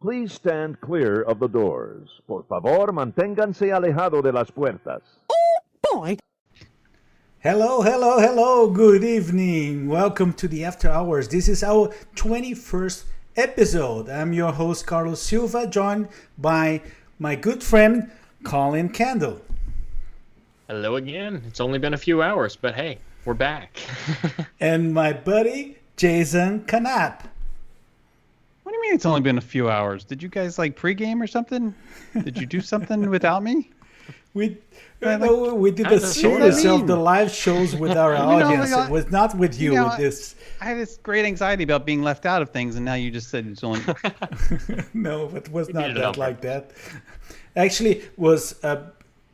Please stand clear of the doors. Por favor, manténganse alejado de las puertas. Boy. Hello. Good evening. Welcome to the After Hours. This is our 21st episode. I'm your host, Carlos Silva, joined by my good friend, Collin Kendall. Hello again. It's only been a few hours, but hey, we're back. And my buddy, Jason Canapp. What do you mean it's only been a few hours? Did you guys like pregame or something? Did you do something without me? We did a series of the live shows with our audience. It was not with you. With this, I had this great anxiety about being left out of things, and now you just said it's only. No, it was not that like that. Actually, was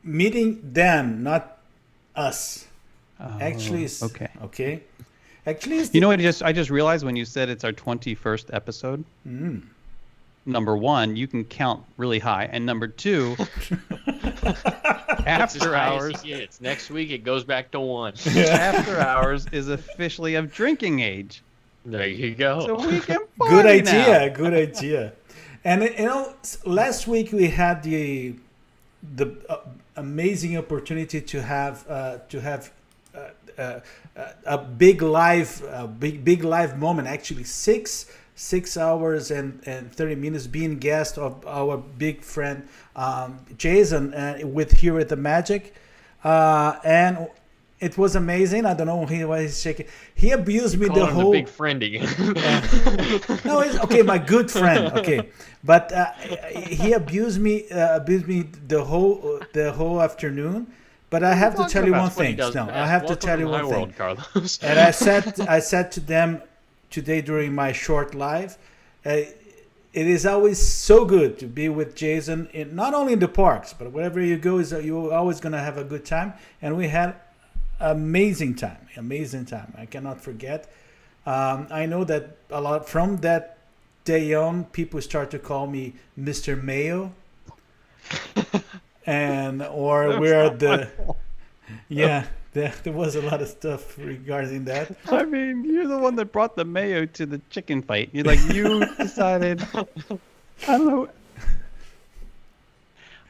meeting them, not us. Actually, okay. Actually, you know what? I just realized when you said it's our 21st episode. Number one, you can count really high, and number two, after hours. It's next week. It goes back to 1. After hours is officially of drinking age. There you go. So we can party now. Good idea. And last week we had the amazing opportunity to have a big live moment. Actually, 6 hours and 30 minutes being guest of our big friend Jason with Here at the Magic, and it was amazing. I don't know why he's shaking. He abused me the whole. Big friend again. No, it's okay, my good friend. Okay, but he abused me the whole afternoon. But I have to tell you one thing. I have to tell you one thing. Carlos. And I said to them today during my short live, it is always so good to be with Jason, not only in the parks, but wherever you go, you're always going to have a good time. And we had amazing time. I cannot forget. I know that a lot from that day on, people start to call me Mr. Mayo. There was a lot of stuff regarding that. I mean, you're the one that brought the mayo to the chicken fight. You decided. I don't know.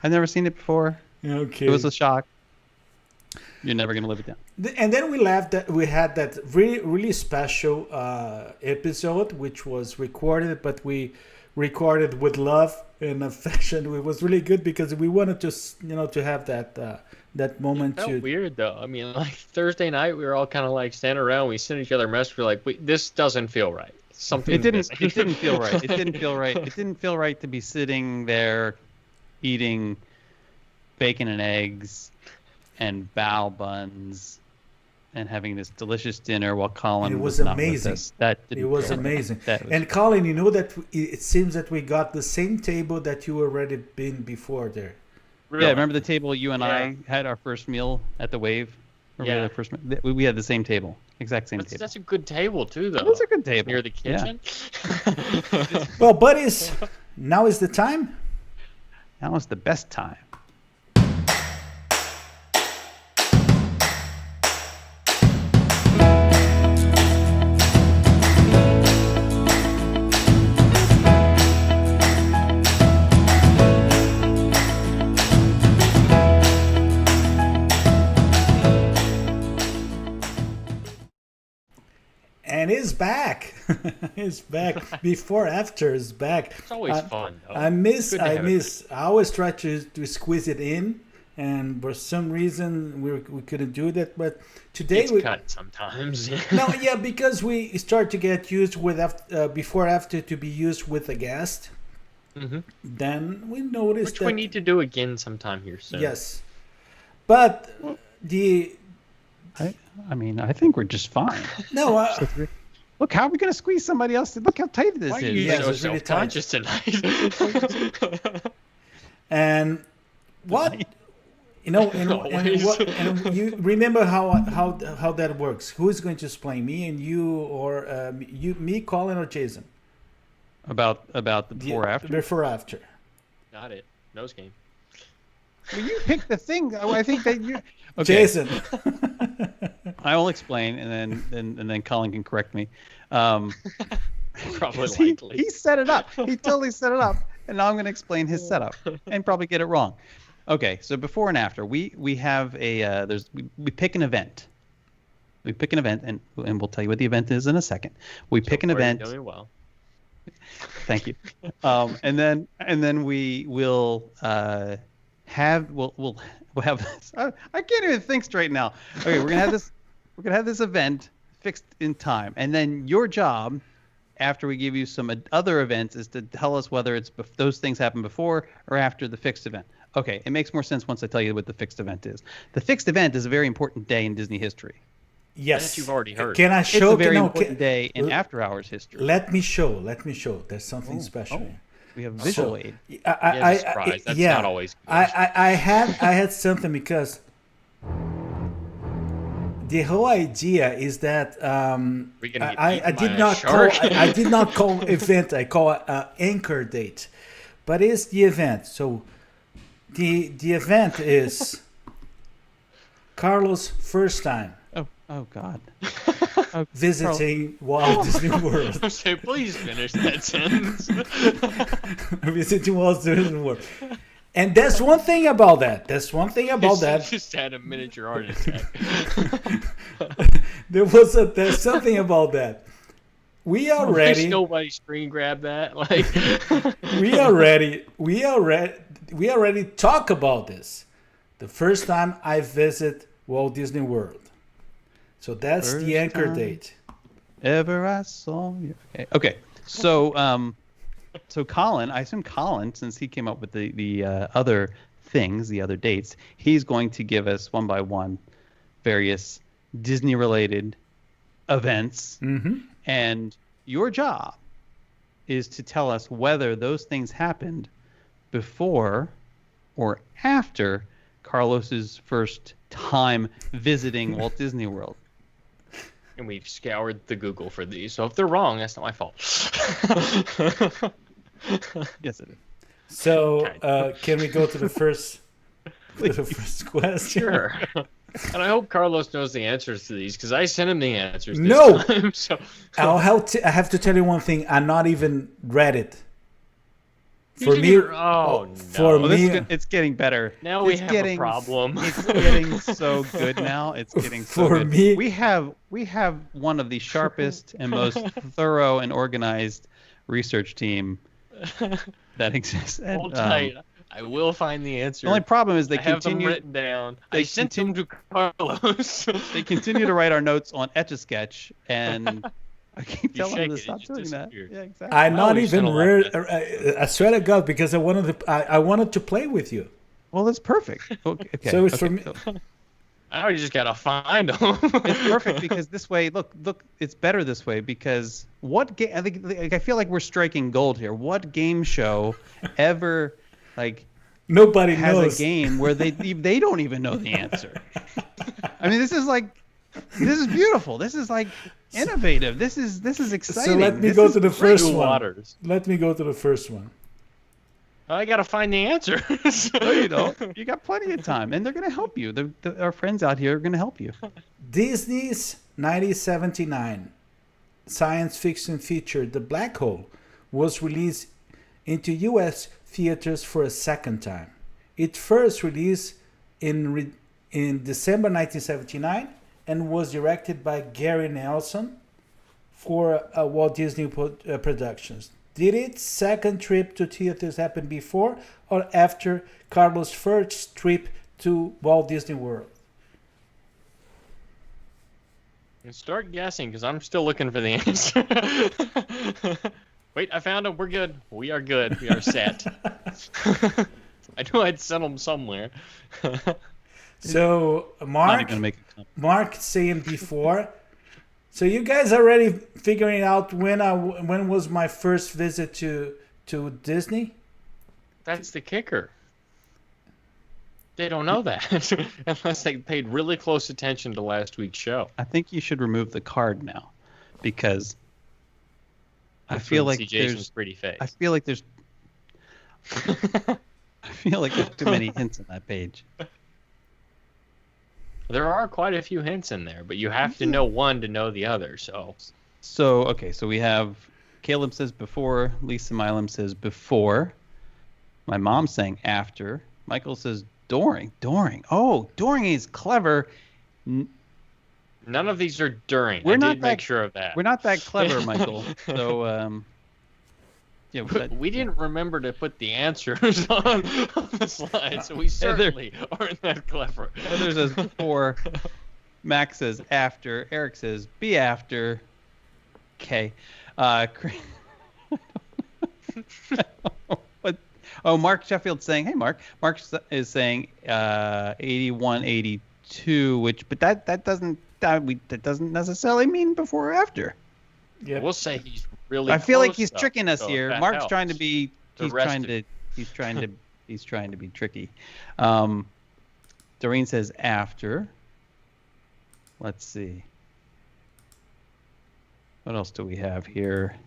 I've never seen it before. Okay. It was a shock. You're never gonna live it down. And then we had that really, really special episode, which was recorded, but we recorded with love and affection. It was really good because we wanted to to have that moment. It felt weird though. I mean, like Thursday night, we were all kind of like standing around. We sent each other messages. We're like, this doesn't feel right. It didn't feel right. It didn't feel right. It didn't feel right to be sitting there eating bacon and eggs and bao buns and having this delicious dinner while Collin was not with us. It was amazing. And Collin, you know that it seems that we got the same table that you already been before there. Really? Yeah, remember the table you and I had our first meal at the Wave? We had the same table. Exact same table. That's a good table too, though. That's a good table. Near the kitchen. Yeah. Well, buddies, now is the time. Now is the best time. And it's back. It's back. Before, after is back. It's always fun, though. I always try to squeeze it in, and for some reason we couldn't do that. But today we cut sometimes. Because we start to get used with before after to be used with a guest. Mm-hmm. Then we noticed which we need to do again sometime here soon. Yes, but I think we're just fine. No, look, how are we going to squeeze somebody else? Look how tight this is. Why are you so self-conscious tonight? And what and you remember how that works? Who is going to explain, me and you, or me, Collin, or Jason? About the before after. Got it. Nose game. Well, you pick the thing. I think that you. Okay. Jason. I will explain, and then Collin can correct me. Probably He, likely. he set it up. He totally set it up, and now I'm going to explain his setup and probably get it wrong. Okay, so before and after, we have a we pick an event. We pick an event, and we'll tell you what the event is in a second. We pick an event. Doing well. Thank you. And then we will have we'll have this. I can't even think straight now. Okay, we're gonna have this event fixed in time, and then your job, after we give you some other events, is to tell us whether it's those things happen before or after the fixed event. Okay, it makes more sense once I tell you what the fixed event is. The fixed event is a very important day in Disney history. Yes, that you've already heard. Can I show? It's a very important day in After Hours history. Let me show. There's something special. Oh. We have visual aid. Surprise. That's not always good. I had something because the whole idea is that I did not call event. I call it anchor date, but it's the event. So the event is Carlos' first time. Oh God. Visiting Walt Disney World. So please finish that sentence. Visiting Walt Disney World. And that's one thing about that. Just had a miniature heart attack. There's something about that. We already nobody screen grabbed that. Like we already talk about this. The first time I visit Walt Disney World. So that's the anchor date. Ever I saw you. Okay. So so Collin, I assume Collin, since he came up with the other things, the other dates, he's going to give us one by one various Disney-related events. Mm-hmm. And your job is to tell us whether those things happened before or after Carlos's first time visiting Walt Disney World. And we've scoured the Google for these, so if they're wrong, that's not my fault. Yes, it is. So can we go to the first question? Sure. And I hope Carlos knows the answers to these, because I sent him the answers this No! time. So. I have to tell you one thing. I not even read it. For me, it's getting better. Now we have a problem. It's getting so good now. It's getting so good. Me, we have one of the sharpest and most thorough and organized research team that exists. Hold tight. I will find the answer. The only problem is I have them written down. I sent them to Carlos. They continue to write our notes on Etch-a-Sketch, and I keep telling them to stop doing that. Yeah, exactly. I not even read. I swear to God, because I wanted to play with you. Well, that's perfect. Okay. So it's for me. I already just gotta find them. It's perfect because this way, look, it's better this way because what game? I feel like we're striking gold here. What game show ever nobody has knows a game where they don't even know the answer? I mean, this is beautiful. This is innovative. This is exciting. So let me go to the first one. Waters. Let me go to the first one. I gotta find the answer. No, you don't. You got plenty of time, and they're gonna help you. Our friends out here are gonna help you. Disney's 1979 science fiction feature, The Black Hole, was released into U.S. theaters for a second time. It first released in December 1979 and was directed by Gary Nelson for Walt Disney Productions. Did its second trip to theaters happen before or after Carlos' first trip to Walt Disney World? And start guessing, because I'm still looking for the answer. Wait, I found them. We're good. We are good. We are set. I knew I'd sent them somewhere. So, Mark saying before. So you guys already figuring out when was my first visit to Disney? That's the kicker. They don't know that unless they paid really close attention to last week's show. I think you should remove the card now, because I feel like there's pretty face. I feel like there's too many hints on that page. There are quite a few hints in there, but you have to know one to know the other. So okay, so we have Caleb says before. Lisa Milam says before. My mom's saying after. Michael says during. During. Oh, during is clever. None of these are during. We're I not did make sure of that. We're not that clever, Michael. So, yeah. We didn't remember to put the answers on the slide, so we certainly aren't that clever. Heather says before. Max says after. Eric says be after. Okay. What? Oh, Mark Sheffield's saying, hey, Mark. Mark is saying 81, 82, but that doesn't necessarily mean before or after. Yeah, we'll say he's really. I feel like he's though, tricking us here. Mark's helps. trying to be. He's trying to be tricky. Doreen says after. Let's see. What else do we have here?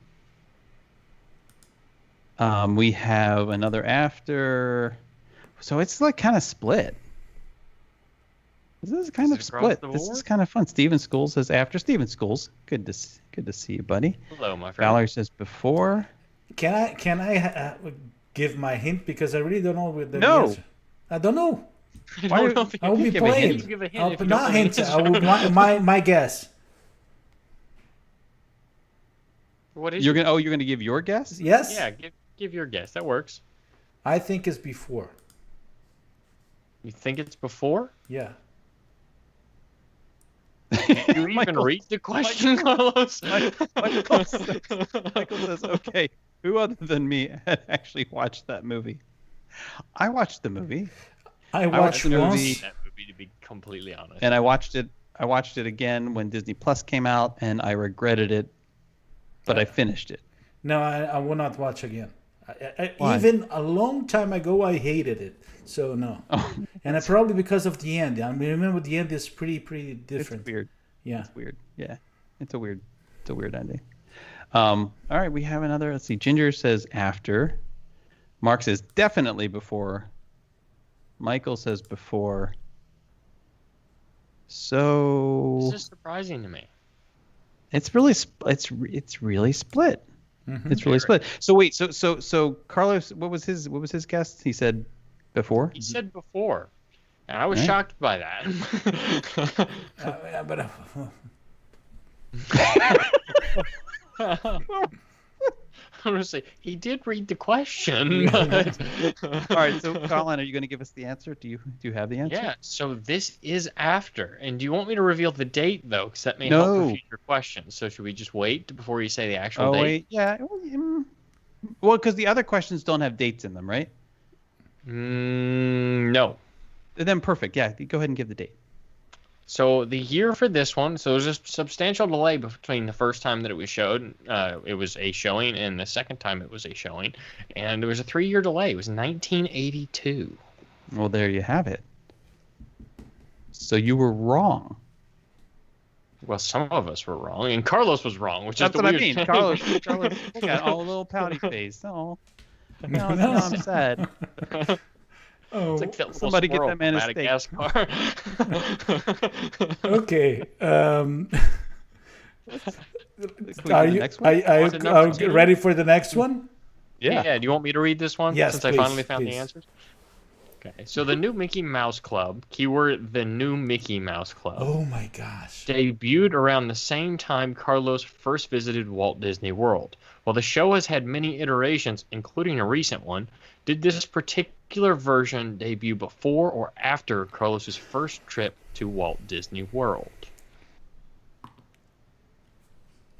We have another after. So it's like kind of split. This is kind of split. This is kind of fun. Steven Schools says after. Steven Schools, good to see you, buddy. Hello, my friend. Valerie says before. Can I give my hint, because I really don't know what the No. answer. I don't know. I will be playing. Give a hint I'll if you not don't hint. know the I will my guess. What is You're gonna give your guess? Yes. Yeah, give your guess. That works. I think it's before. You think it's before? Yeah. Did you even read the question, Carlos? Michael says, okay, who other than me had actually watched that movie? I watched the movie. I watched the once. movie. That movie, to be completely honest. And I watched it again when Disney Plus came out, and I regretted it, but I finished it. No, I will not watch again. Why? Even a long time ago, I hated it. So no. Oh, And probably because of the end. I mean, remember the end is pretty different. it's weird. Yeah. It's weird. Yeah. It's a weird ending. All right, we have another. Let's see. Ginger says after. Mark says definitely before. Michael says before. So This is surprising to me. it's really split. Mm-hmm. It's really split. So wait, so Carlos, what was his guess? He said before. He said before, and I was Right. shocked by that. But Honestly, he did read the question. But... All right, so Colin, are you going to give us the answer? Do you have the answer? Yeah. So this is after, and do you want me to reveal the date though? Because that may help for No. future questions. So should we just wait before you say the actual Oh date? wait, yeah. Well, because the other questions don't have dates in them, right? No. Then perfect. Yeah, go ahead and give the date. So the year for this one, so there's a substantial delay between the first time that it was showed, it was a showing, and the second time it was a showing, and there was a 3-year delay. It was 1982. Well, there you have it. So you were wrong. Well, some of us were wrong, and Carlos was wrong, which That's is the what I weird mean. thing. Carlos got all a little pouty face. Oh, no, I'm sad. oh, It's like that little Somebody get squirrel that man a from steak. Madagascar. okay. Are you Are you ready for the next one? Yeah. Do you want me to read this one? Yes, Since please, I finally found please. the answers. Okay. So the new Mickey Mouse Club, keyword the new Mickey Mouse Club, Oh my gosh. debuted around the same time Carlos first visited Walt Disney World. While the show has had many iterations, including a recent one, did this particular version debut before or after Carlos's first trip to Walt Disney World?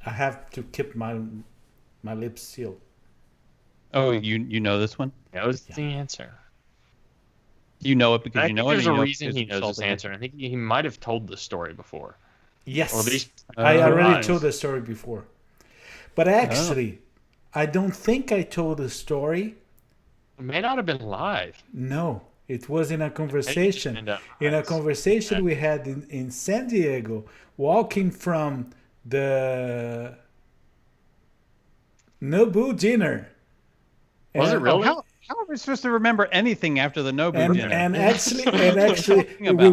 I have to keep my lips sealed. Oh, you know this one? That was the answer. You know it because I you think know it. there's or a you know it reason because he you knows this consulted it? answer. I think he might have told the story before. Yes. Or at least I already Alright. told the story before. But actually, I don't think I told the story. It may not have been live. No, it was in a conversation. And, In a nice. conversation we had in San Diego, walking from the Nobu dinner. Was it And- really? How are we supposed to remember anything after the Nobu And, dinner? and actually, talking we about?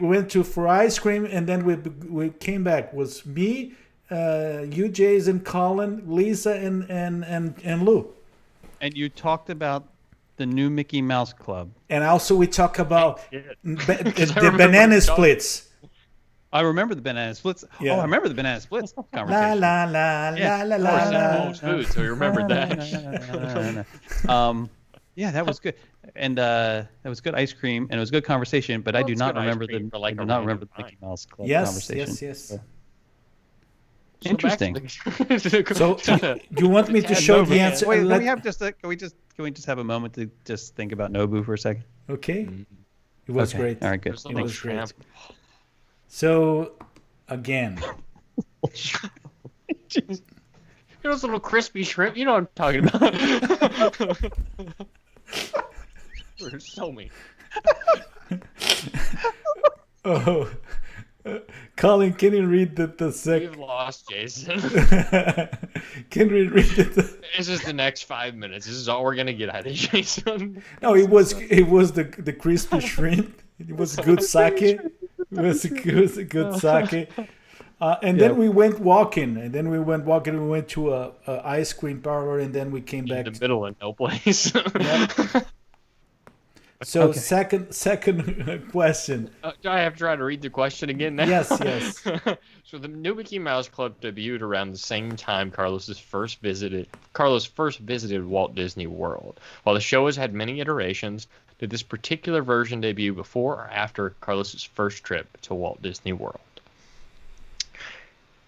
went to for ice cream, and then we came back. Was me you, Jason, Colin, Lisa, and Lou. And you talked about the new Mickey Mouse Club. And also we talk about Yeah. the banana splits. I remember the banana splits. Yeah. Oh, I remember the banana splits La conversation. la la Yeah, la la of la. course, That la. old food, so we remembered that. Yeah, that was good, and that was good ice cream, and it was good conversation. But I Well, do it's not good ice remember cream the for, like, I do a not random remember the time. Mickey Mouse Club Yes, conversation. yes. So Interesting. back to the- So you want me to Tad show Nobu. the answer? Wait, Let- can we just have a moment to just think about Nobu for a second? Okay. It was Okay. great. All right, good. There's a It little was great. tramp. So again, Those little crispy shrimp. You know what I'm talking about. There's so many. oh, Colin, can you read the We've second? lost Jason. Can we read it? This is the next 5 minutes. This is all we're gonna get out of Jason. No, it was the crispy shrimp. It was good sake. It was a good sake. And then we went walking. We went to a ice cream parlor, and then we came back. In the middle of no place. So Okay. second question. Do I have to try to read the question again now? Yes, yes. So the new Mickey Mouse Club debuted around the same time Carlos first visited Walt Disney World. While the show has had many iterations, did this particular version debut before or after Carlos's first trip to Walt Disney World?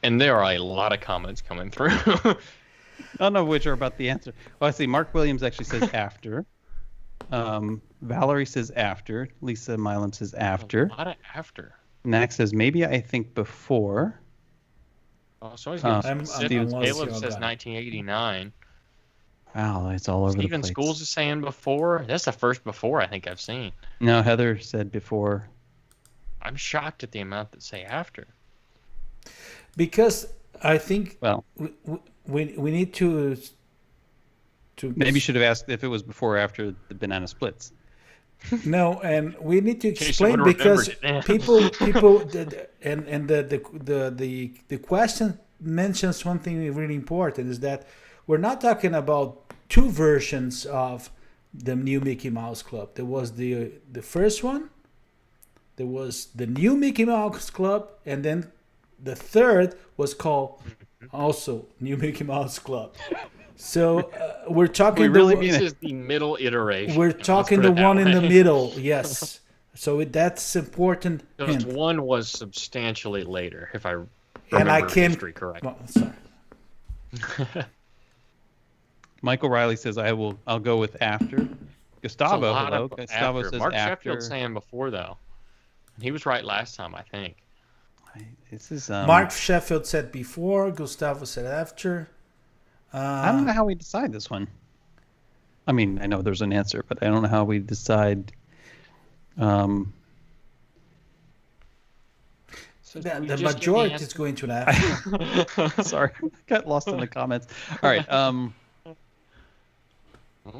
And there are a lot of comments coming through. None of which are about the answer. Well, I see Mark Williams actually says after. Valerie says after. Lisa Milam says after. A lot of after. Max says maybe I think before. Oh, so he's I'm Caleb lost here on says that. 1989. Wow, it's all over Steven the place. Schools is saying before. That's the first before I think I've seen. No, Heather said before. I'm shocked at the amount that say after. Because I think Well, we need to maybe you should have asked if it was before or after the banana splits. no, and we need to Jason explain would've because remembered it. people and the question mentions one thing really important is that we're not talking about two versions of the new Mickey Mouse Club. There was the first one, there was the new Mickey Mouse Club, and then the third was called also New Mickey Mouse Club. So we're talking. We really the, mean This is the middle iteration. We're Let's talking put the it that one in the way. middle. Yes. So that's important. Because hint. one was substantially later, if I remember And I can. history correctly. Well, sorry. Michael Riley says I'll go with after. It's a Gustavo, lot hello. of Gustavo after. says Mark after. Sheffield's saying before though. He was right last time, I think. This is Mark Sheffield said before. Gustavo said after. I don't know how we decide this one. I mean, I know there's an answer, but I don't know how we decide. So The, we the just get majority answer? is going to after. Sorry, got lost in the comments. All right.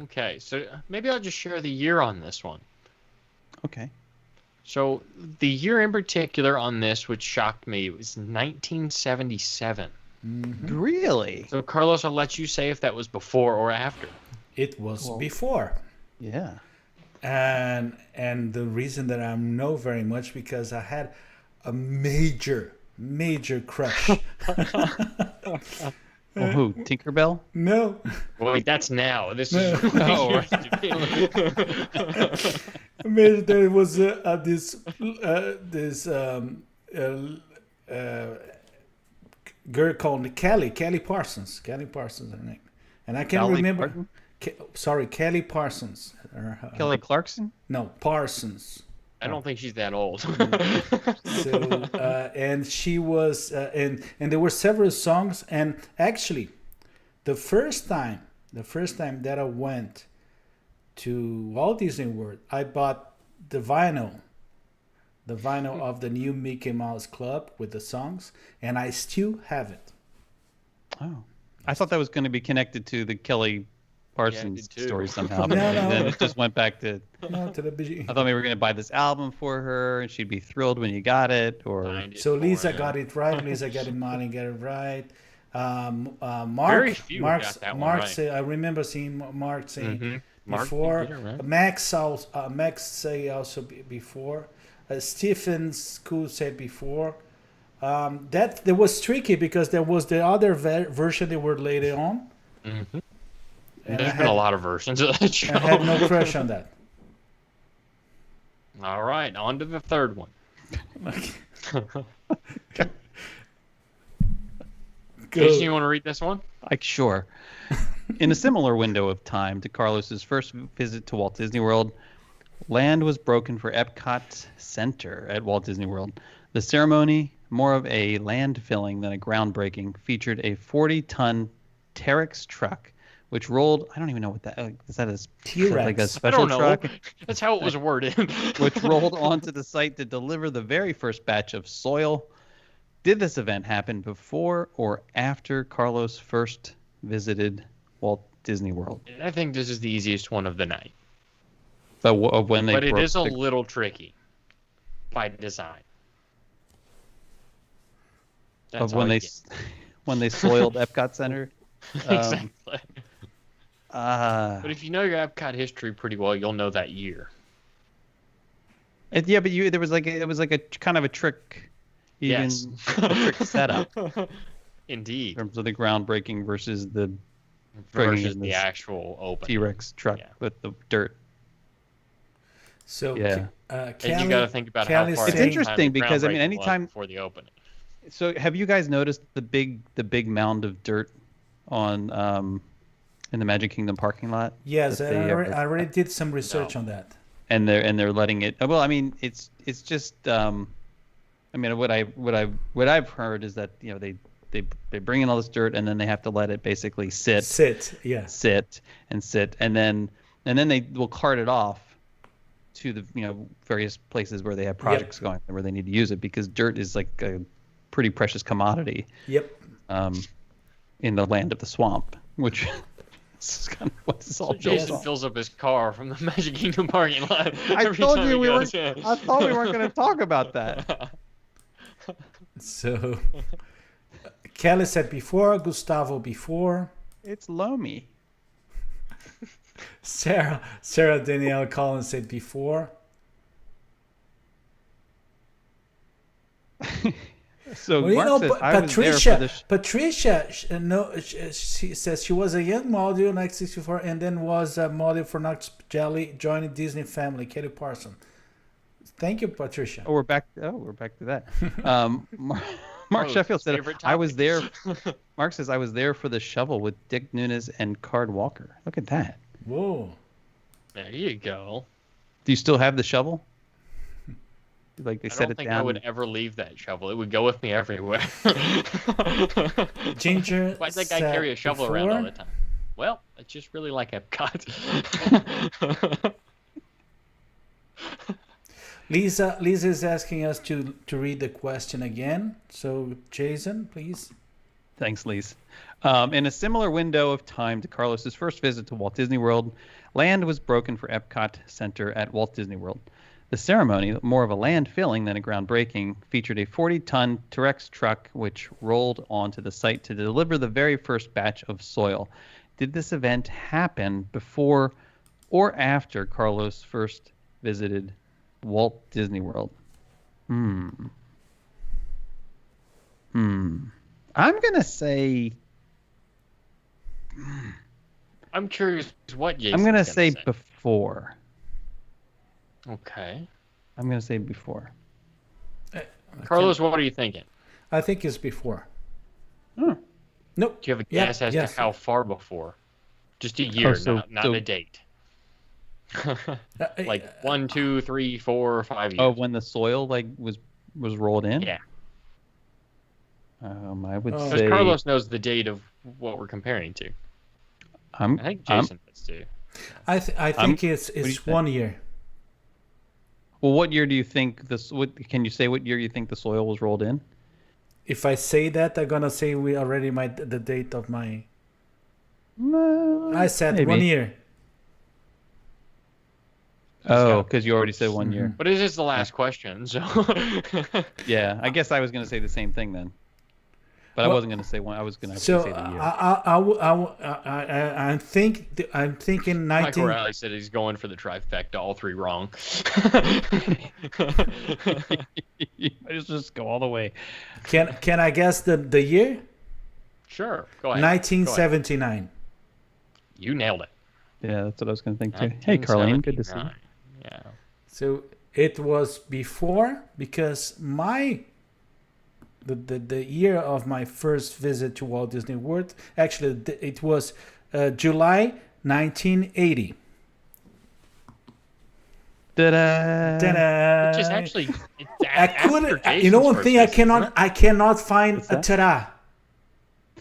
Okay, so maybe I'll just share the year on this one. Okay. So the year in particular on this, which shocked me, was 1977. Really? So Carlos, I'll let you say if that was before or after. It was before. Yeah. And the reason that I know very much because I had a major crush. Well, who? Tinkerbell? No. Wait, that's now. This No. is Oh, Imagine there was this girl called Kelly Parsons. Kelly Parsons, her name, and I can't Dolly remember. Parton? Kelly Parsons. Kelly Clarkson? No, Parsons. I don't think she's that old. So and she was and there were several songs, and actually, the first time that I went to Walt Disney World, I bought the vinyl of the new Mickey Mouse Club with the songs, and I still have it. Oh. I thought that was going to be connected to the Kelly Parsons too. story somehow. No, But no. then it just went back to. No, to the beginning. I thought maybe we were gonna buy this album for her, and she'd be thrilled when you got it. Or Signed it So for Lisa him. got it right. Lisa got it. Martin got it right. Mark, Very few Mark, got that one Mark right. say, I remember seeing Mark saying Mhm. Mark before. did it right. Max say also before. Stephen School said before. That was tricky because there was the other version they were later on. Mhm. And There's been a lot of versions of that show. I had no crush on that. All right, on to the third one. Jason, you want to read this one? like, sure. In a similar window of time to Carlos's first visit to Walt Disney World, land was broken for Epcot Center at Walt Disney World. The ceremony, more of a land filling than a groundbreaking, featured a 40-ton Terex truck, which rolled. I don't even know what that is. That a T-Rex. like a I special don't know. truck, That's how it was worded. which rolled onto the site to deliver the very first batch of soil. Did this event happen before or after Carlos first visited Walt Disney World? I think this is the easiest one of the night. Of when they But it broke is a the- little tricky by design. That's of when all they you get. when they soiled Epcot Center. Exactly. Uh, But if you know your Epcot history pretty well, you'll know that year. yeah, but there was like a kind of a trick, even Yes. a trick setup in Indeed. terms of the groundbreaking versus the Versus bringing in the this actual open. T-Rex truck Yeah. with the dirt. So Yeah. And Kelly, you got to think about Kelly how far It's ahead of interesting time the because, I mean, groundbreaking was anytime- before the opening. So have you guys noticed the big mound of dirt on in the Magic Kingdom parking lot? Yes, that they, I already did some research on that. and they're letting it. Well, I mean, it's just. I mean, what I've heard is that they bring in all this dirt and then they have to let it basically sit, Yes. sit, and then they will cart it off to the various places where they have projects going where they need to use it, because dirt is like a pretty precious commodity Yep. in the land of the swamp, which is kind of what this all So goes Jason on. fills up his car from the Magic Kingdom parking lot. I every told time you he we goes weren't. in. I thought we weren't going to talk about that. So Kelly said before, Gustavo before, It's Lomi. Sarah Danielle Collins said before. So Well, Mark says, I was there for the Patricia, she says she was a young model in 1964 and then was a model for Knox Jelly, joining Disney family. Kelly Parson. Thank you, Patricia. Oh, we're back to that. Mark Oh, Sheffield said, favorite I was there. topic. Mark says, I was there for the shovel with Dick Nunes and Card Walker. Look at that. Whoa. There you go. Do you still have the shovel? Like they I set don't it think down. I would ever leave that shovel. It would go with me everywhere. Ginger. Why'd that guy said carry a shovel around all before. the time? Well, I just really like Epcot. Lisa is asking us to read the question again. So, Jason, please. Thanks, Lise. In a similar window of time to Carlos's first visit to Walt Disney World, land was broken for Epcot Center at Walt Disney World. The ceremony, more of a land filling than a groundbreaking, featured a 40-ton Terex truck which rolled onto the site to deliver the very first batch of soil. Did this event happen before or after Carlos first visited Walt Disney World? I'm gonna say. I'm curious what Jason's I'm gonna gonna say before. Okay. I'm gonna say before. Carlos, what are you thinking? I think it's before. Hmm. Nope. Do you have a Yeah, guess as yes. to how far before? Just a year, not a date. Like 1, 2, 3, 4, 5 years. Oh, when the soil was rolled in. Yeah. I would Oh. Because say. Carlos knows the date of what we're comparing to. I think Jason does too. I think it's do you think? 1 year. Well, what year do you think this? Can you say what year you think the soil was rolled in? If I say that, I'm gonna say we already the date of my. I said Maybe. 1 year. Oh, because you already said 1 year. But it is the last question, so. Yeah, I guess I was going to say the same thing then. But I wasn't going to say one. I was going to So say the year. I'm thinking Mike 19. O'Reilly said he's going for the trifecta, all three wrong. Let's just go all the way. Can I guess the year? Sure, go ahead. 1979. You nailed it. Yeah, that's what I was going to think too. Hey, Carlene, good to see you. 1979. Yeah. So it was before, because the year of my first visit to Walt Disney World, actually it was July 1980. Ta-da! Ta-da! Which is actually. I couldn't. You know, one thing I cannot find a ta-da.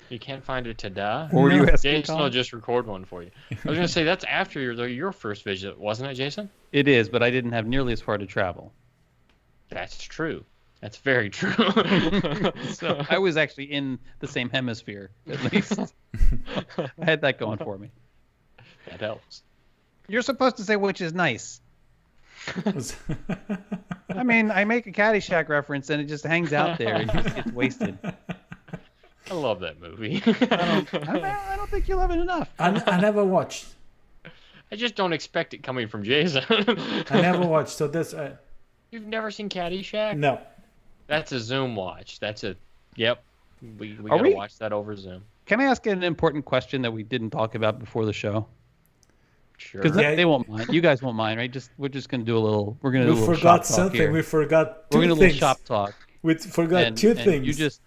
You can't find a ta-da? Or were you asking Jason will Colin? just record one for you. I was going to say, that's after your first visit, wasn't it, Jason? It is, but I didn't have nearly as far to travel. That's true. That's very true. So I was actually in the same hemisphere, at least. I had that going for me. That helps. You're supposed to say which is nice. I mean, I make a Caddyshack reference and it just hangs out there and just gets wasted. I love that movie. I don't think you love it enough. I never watched. I just don't expect it coming from Jason. I never watched. So this. You've never seen Caddyshack? No. That's a Zoom watch. That's a. Yep. We Are gotta we- watch that over Zoom. Can I ask an important question that we didn't talk about before the show? Sure. Because Yeah. they won't mind. You guys won't mind, right? We're just gonna do a little. We're gonna do a We little forgot shop talk something. here. We forgot We're two gonna do a little things. shop talk. We forgot two and things.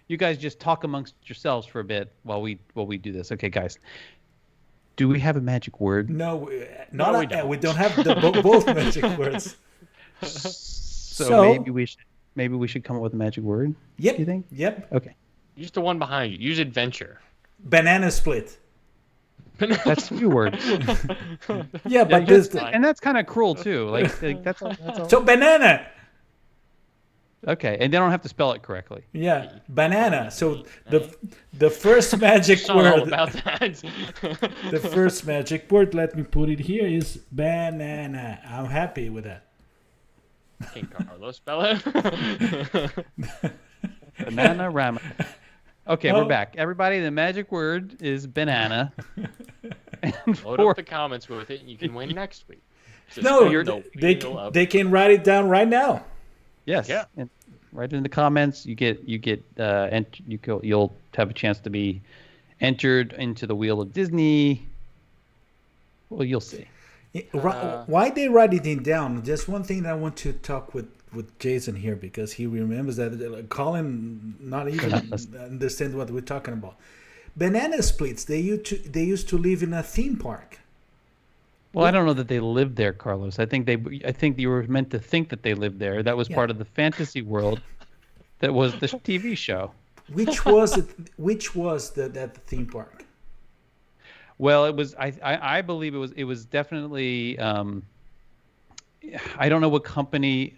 You guys just talk amongst yourselves for a bit while we do this. Okay, guys. Do we have a magic word? No, we we don't. don't have both magic words. So maybe we should come up with a magic word. Yep. You think? Yep. Okay. Use the one behind you. Use adventure. Banana split. That's 2 words. Yeah, but this. And that's kind of cruel too. Like that's all. So banana. Okay, and they don't have to spell it correctly. Yeah, banana. So the first magic It's not all word. about that. The first magic word. Let me put it here. Is banana. I'm happy with that. Can Carlos spell it? Banana rama. Okay, Oh. we're back. Everybody, the magic word is banana. And Load for- up the comments with it, and you can win next week. Just No, put the wheel up. they can write it down right now. Yes. Yeah. And right in the comments, you'll have a chance to be entered into the Wheel of Disney. Well, you'll see. Why they write it in down? Just one thing that I want to talk with Jason here, because he remembers that Colin not even understand what we're talking about. Banana splits. They used to live in a theme park. Well, I don't know that they lived there, Carlos. I think you were meant to think that they lived there. That was part of the fantasy world. That was the TV show. Which was it? Which was that theme park? Well, it was. I believe it was. It was definitely. I don't know what company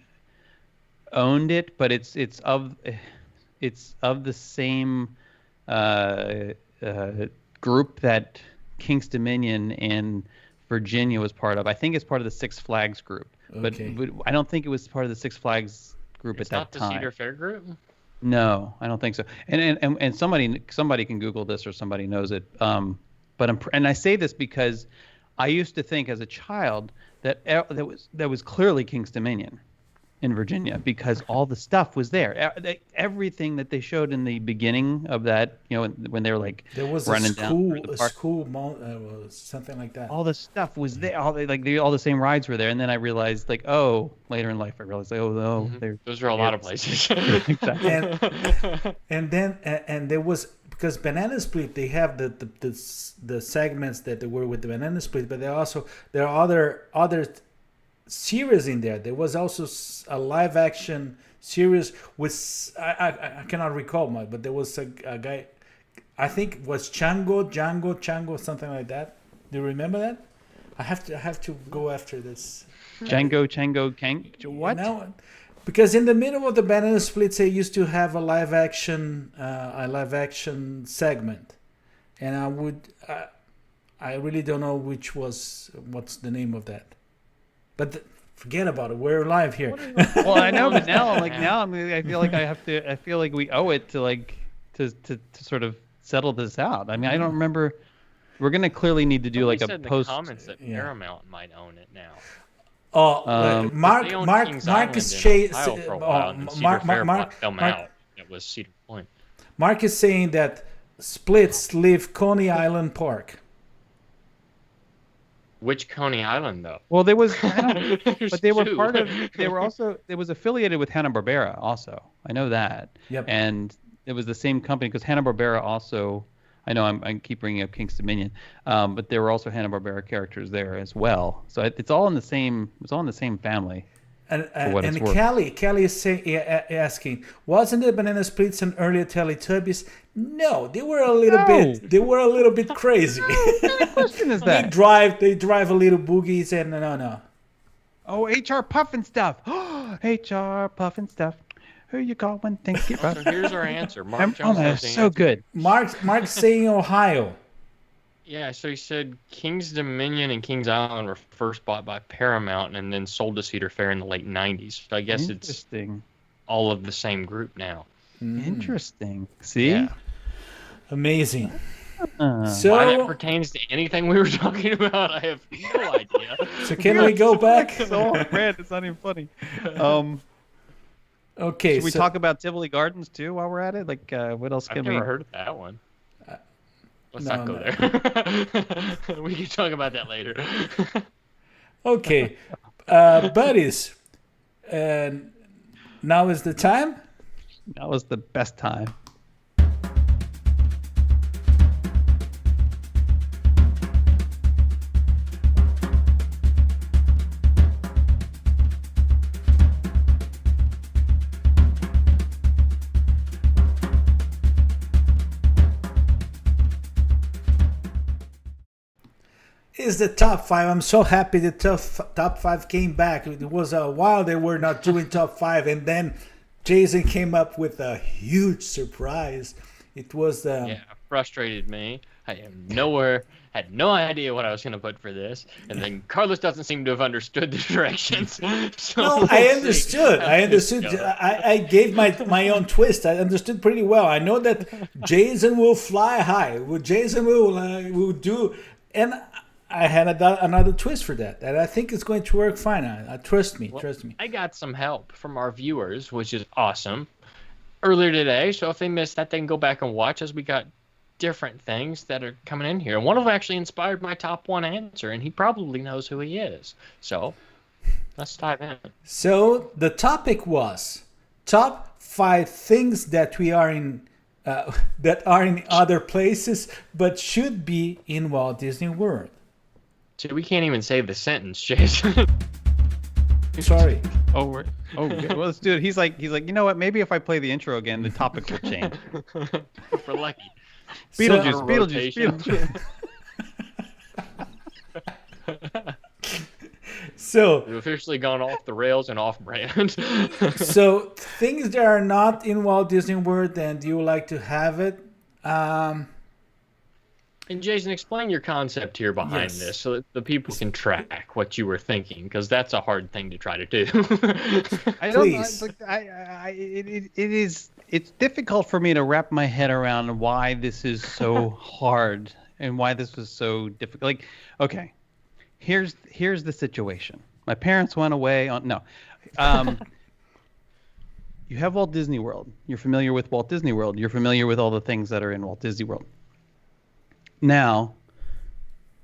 owned it, but it's of the same group that King's Dominion in Virginia was part of. I think it's part of the Six Flags group, Okay. but I don't think it was part of the Six Flags group It's at not that the time. Cedar Fair group? No, I don't think so. And somebody can Google this, or somebody knows it. But and I say this because I used to think as a child that was clearly King's Dominion in Virginia, because all the stuff was there. Everything that they showed in the beginning of that, when they were like There was a running down through the park, something like that. all the stuff was there. All the same rides were there. And then I realized, later in life, I realized, they're Those are a lot of places. exactly. And then there was, because Banana Split, they have the segments that they were with the Banana Split, but there are other series in there. There was also a live action series with I cannot recall much, but there was a guy, I think it was Django, something like that. Do you remember that? I have to go after this. Django, Kang. What? No, because in the middle of the Banana Splits, they used to have a live action segment, and I really don't know what's the name of that. But forget about it. We're live here. Well, I know, but now I feel like I feel like we owe it to sort of settle this out. I mean, I don't remember. We're gonna clearly need to do like a said post. In the comments that Paramount might own it now. Mark is saying It was Cedar Point. Mark is saying that splits leave Coney Island Park. Which Coney Island though? Well, there was, but they were part of. They were also. It was affiliated with Hanna-Barbera. Also, I know that. Yep. And it was the same company because Hanna-Barbera also. I know I keep bringing up King's Dominion, but there were also Hanna-Barbera characters there as well. So it's all in the same. It's all in the same family. And Kelly is asking, wasn't it Banana Splits and earlier Teletubbies? No, they were a little bit. They were a little bit crazy. What kind of question is that? They drive a little boogies and no. Oh, HR Puffin stuff. HR Puffin stuff. Who you call when things get rough? So here's our answer. Mark Jones has the so answer. good. Mark's saying Ohio. Yeah, so he said King's Dominion and King's Island were first bought by Paramount and then sold to Cedar Fair in the late 90s. So I guess it's all of the same group now. Interesting. See? Yeah. Amazing. So why that pertains to anything we were talking about, I have no idea. So can we go back? So red, it's not even funny. Okay. Should we talk about Tivoli Gardens too while we're at it? Like, what else can we? I've never heard of that one. Let's not go there. We can talk about that later. Okay. Buddies. Now is the time? Now is the best time. Is the top five. I'm so happy the top five came back. It was a while they were not doing top five, and then Jason came up with a huge surprise. It was frustrated me. I am nowhere. Had no idea what I was going to put for this, and then Carlos doesn't seem to have understood the directions. So no, I understood. I gave my own twist. I understood pretty well. I know that Jason will fly high. Jason will do, and I had another twist for that, and I think it's going to work fine. Trust me. I got some help from our viewers, which is awesome, earlier today. So if they missed that, they can go back and watch as we got different things that are coming in here. And one of them actually inspired my top one answer, and he probably knows who he is. So let's dive in. So the topic was top 5 things that we are in that are in other places but should be in Walt Disney World. So we can't even say the sentence, Jason. Sorry. Well, let's do it. He's like, you know what? Maybe if I play the intro again, the topic will change. If we're lucky. Beetlejuice. So we've officially gone off the rails and off brand. So things that are not in Walt Disney World and you would like to have it. And Jason, explain your concept here behind this so that the people can track what you were thinking, because that's a hard thing to try to do. It's difficult for me to wrap my head around why this is so hard and why this was so difficult. Like, okay, here's the situation. My parents went away on you have Walt Disney World. You're familiar with Walt Disney World. You're familiar with all the things that are in Walt Disney World. Now,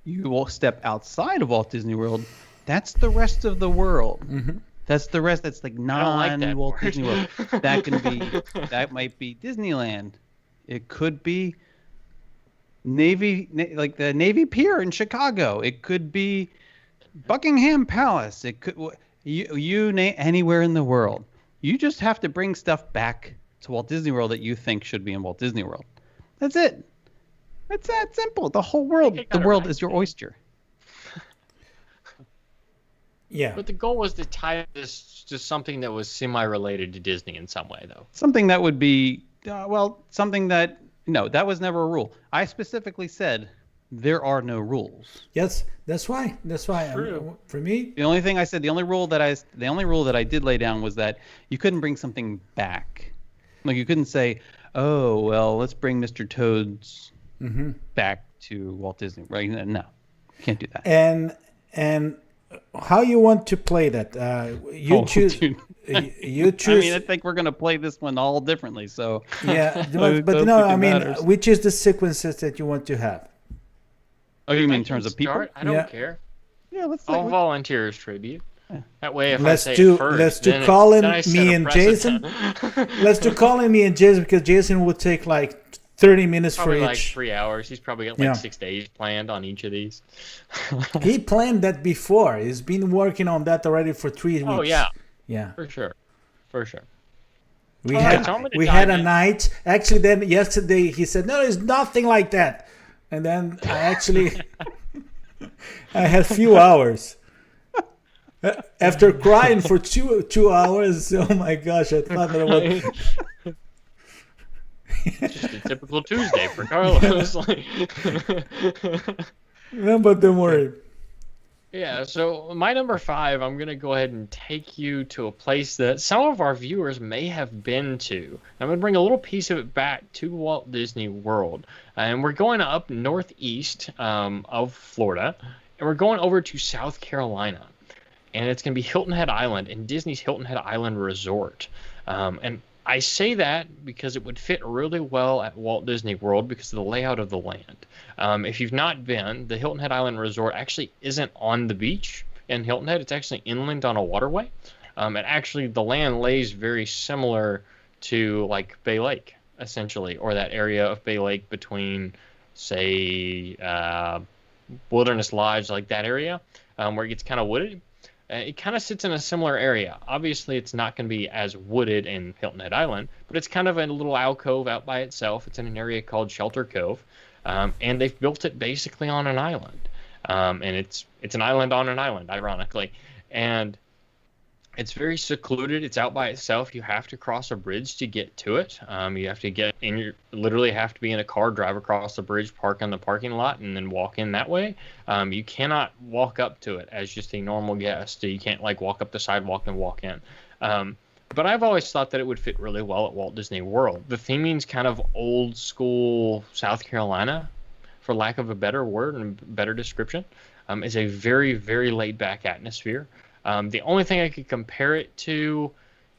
you will step outside of Walt Disney World. That's the rest of the world. Mm-hmm. That's the rest. That's like non-Walt Disney World. That might be Disneyland. It could be like the Navy Pier in Chicago. It could be Buckingham Palace. It could anywhere in the world. You just have to bring stuff back to Walt Disney World that you think should be in Walt Disney World. That's it. It's that simple. The whole world, is your oyster. Yeah. But the goal was to tie this to something that was semi-related to Disney in some way, though. Something that would be, that was never a rule. I specifically said there are no rules. Yes, that's why. That's why. True. For me, The only thing I said, the only rule that I did lay down was that you couldn't bring something back. Like you couldn't say, "Oh, well, let's bring Mr. Toad's back to Walt Disney." Right? No, can't do that. and how you want to play that? You choose. Dude. You choose. I mean, I think we're gonna play this one all differently. So yeah, I but don't no, think it I mean, matters. which is the sequences that you want to have? Oh, you mean I in can terms of people? start. I don't Yeah. care. Yeah, let's. I'll volunteer as tribute. That way, if Let's I say do- it first, let's do then Collin, then I set me, a and precedent. Let's do Collin, me, and Jason, because Jason would take like 30 minutes Probably for like each. 3 hours. He's probably got Yeah. like 6 days planned on each of these. He planned that before. He's been working on that already for 3 weeks. Oh yeah, Yeah. for sure, for sure. We All had right, so I'm gonna we had dive a in. night. Actually, then yesterday he said, "No, it's nothing like that." And then I actually I had a few hours. After crying for 2 hours, oh my gosh, I thought that was Just a typical Tuesday for Carlos. no, but don't worry. Yeah, so my number 5, I'm going to go ahead and take you to a place that some of our viewers may have been to. I'm going to bring a little piece of it back to Walt Disney World. And we're going up northeast of Florida, and we're going over to South Carolina. And it's going to be Hilton Head Island and Disney's Hilton Head Island Resort. And I say that because it would fit really well at Walt Disney World because of the layout of the land. If you've not been, the Hilton Head Island Resort actually isn't on the beach in Hilton Head. It's actually inland on a waterway. And actually, the land lays very similar to like Bay Lake, essentially, or that area of Bay Lake between, say, Wilderness Lodge, like that area, where it gets kind of wooded. It kind of sits in a similar area. Obviously, it's not going to be as wooded in Hilton Head Island, but it's kind of a little alcove out by itself. It's in an area called Shelter Cove, and they've built it basically on an island. And it's an island on an island, ironically. And it's very secluded. It's out by itself. You have to cross a bridge to get to it. You have to get in your, literally have to be in a car, drive across the bridge, park in the parking lot, and then walk in that way. You cannot walk up to it as just a normal guest. You can't like walk up the sidewalk and walk in. But I've always thought that it would fit really well at Walt Disney World. The theming's kind of old school South Carolina, for lack of a better word and better description. It's a very, very laid back atmosphere. The only thing I could compare it to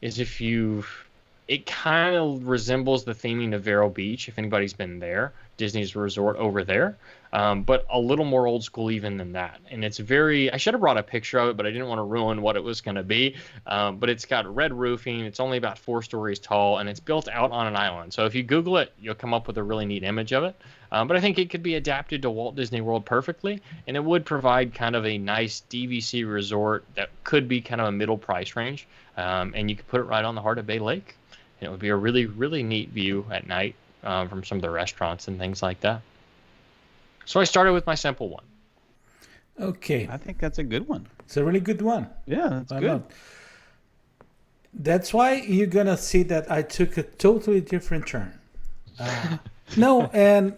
is it kind of resembles the theming of Vero Beach, if anybody's been there, Disney's resort over there, but a little more old school even than that. And it's I should have brought a picture of it, but I didn't want to ruin what it was going to be. But it's got red roofing, it's only about 4 stories tall, and it's built out on an island. So if you Google it, you'll come up with a really neat image of it. But I think it could be adapted to Walt Disney World perfectly, and it would provide kind of a nice DVC resort that could be kind of a middle price range. And you could put it right on the heart of Bay Lake. And it would be a really, really neat view at night from some of the restaurants and things like that. So I started with my simple one. Okay, I think that's a good one. it's a really good one. Yeah, that's Why good. not? That's why you're gonna see that I took a totally different turn. No, and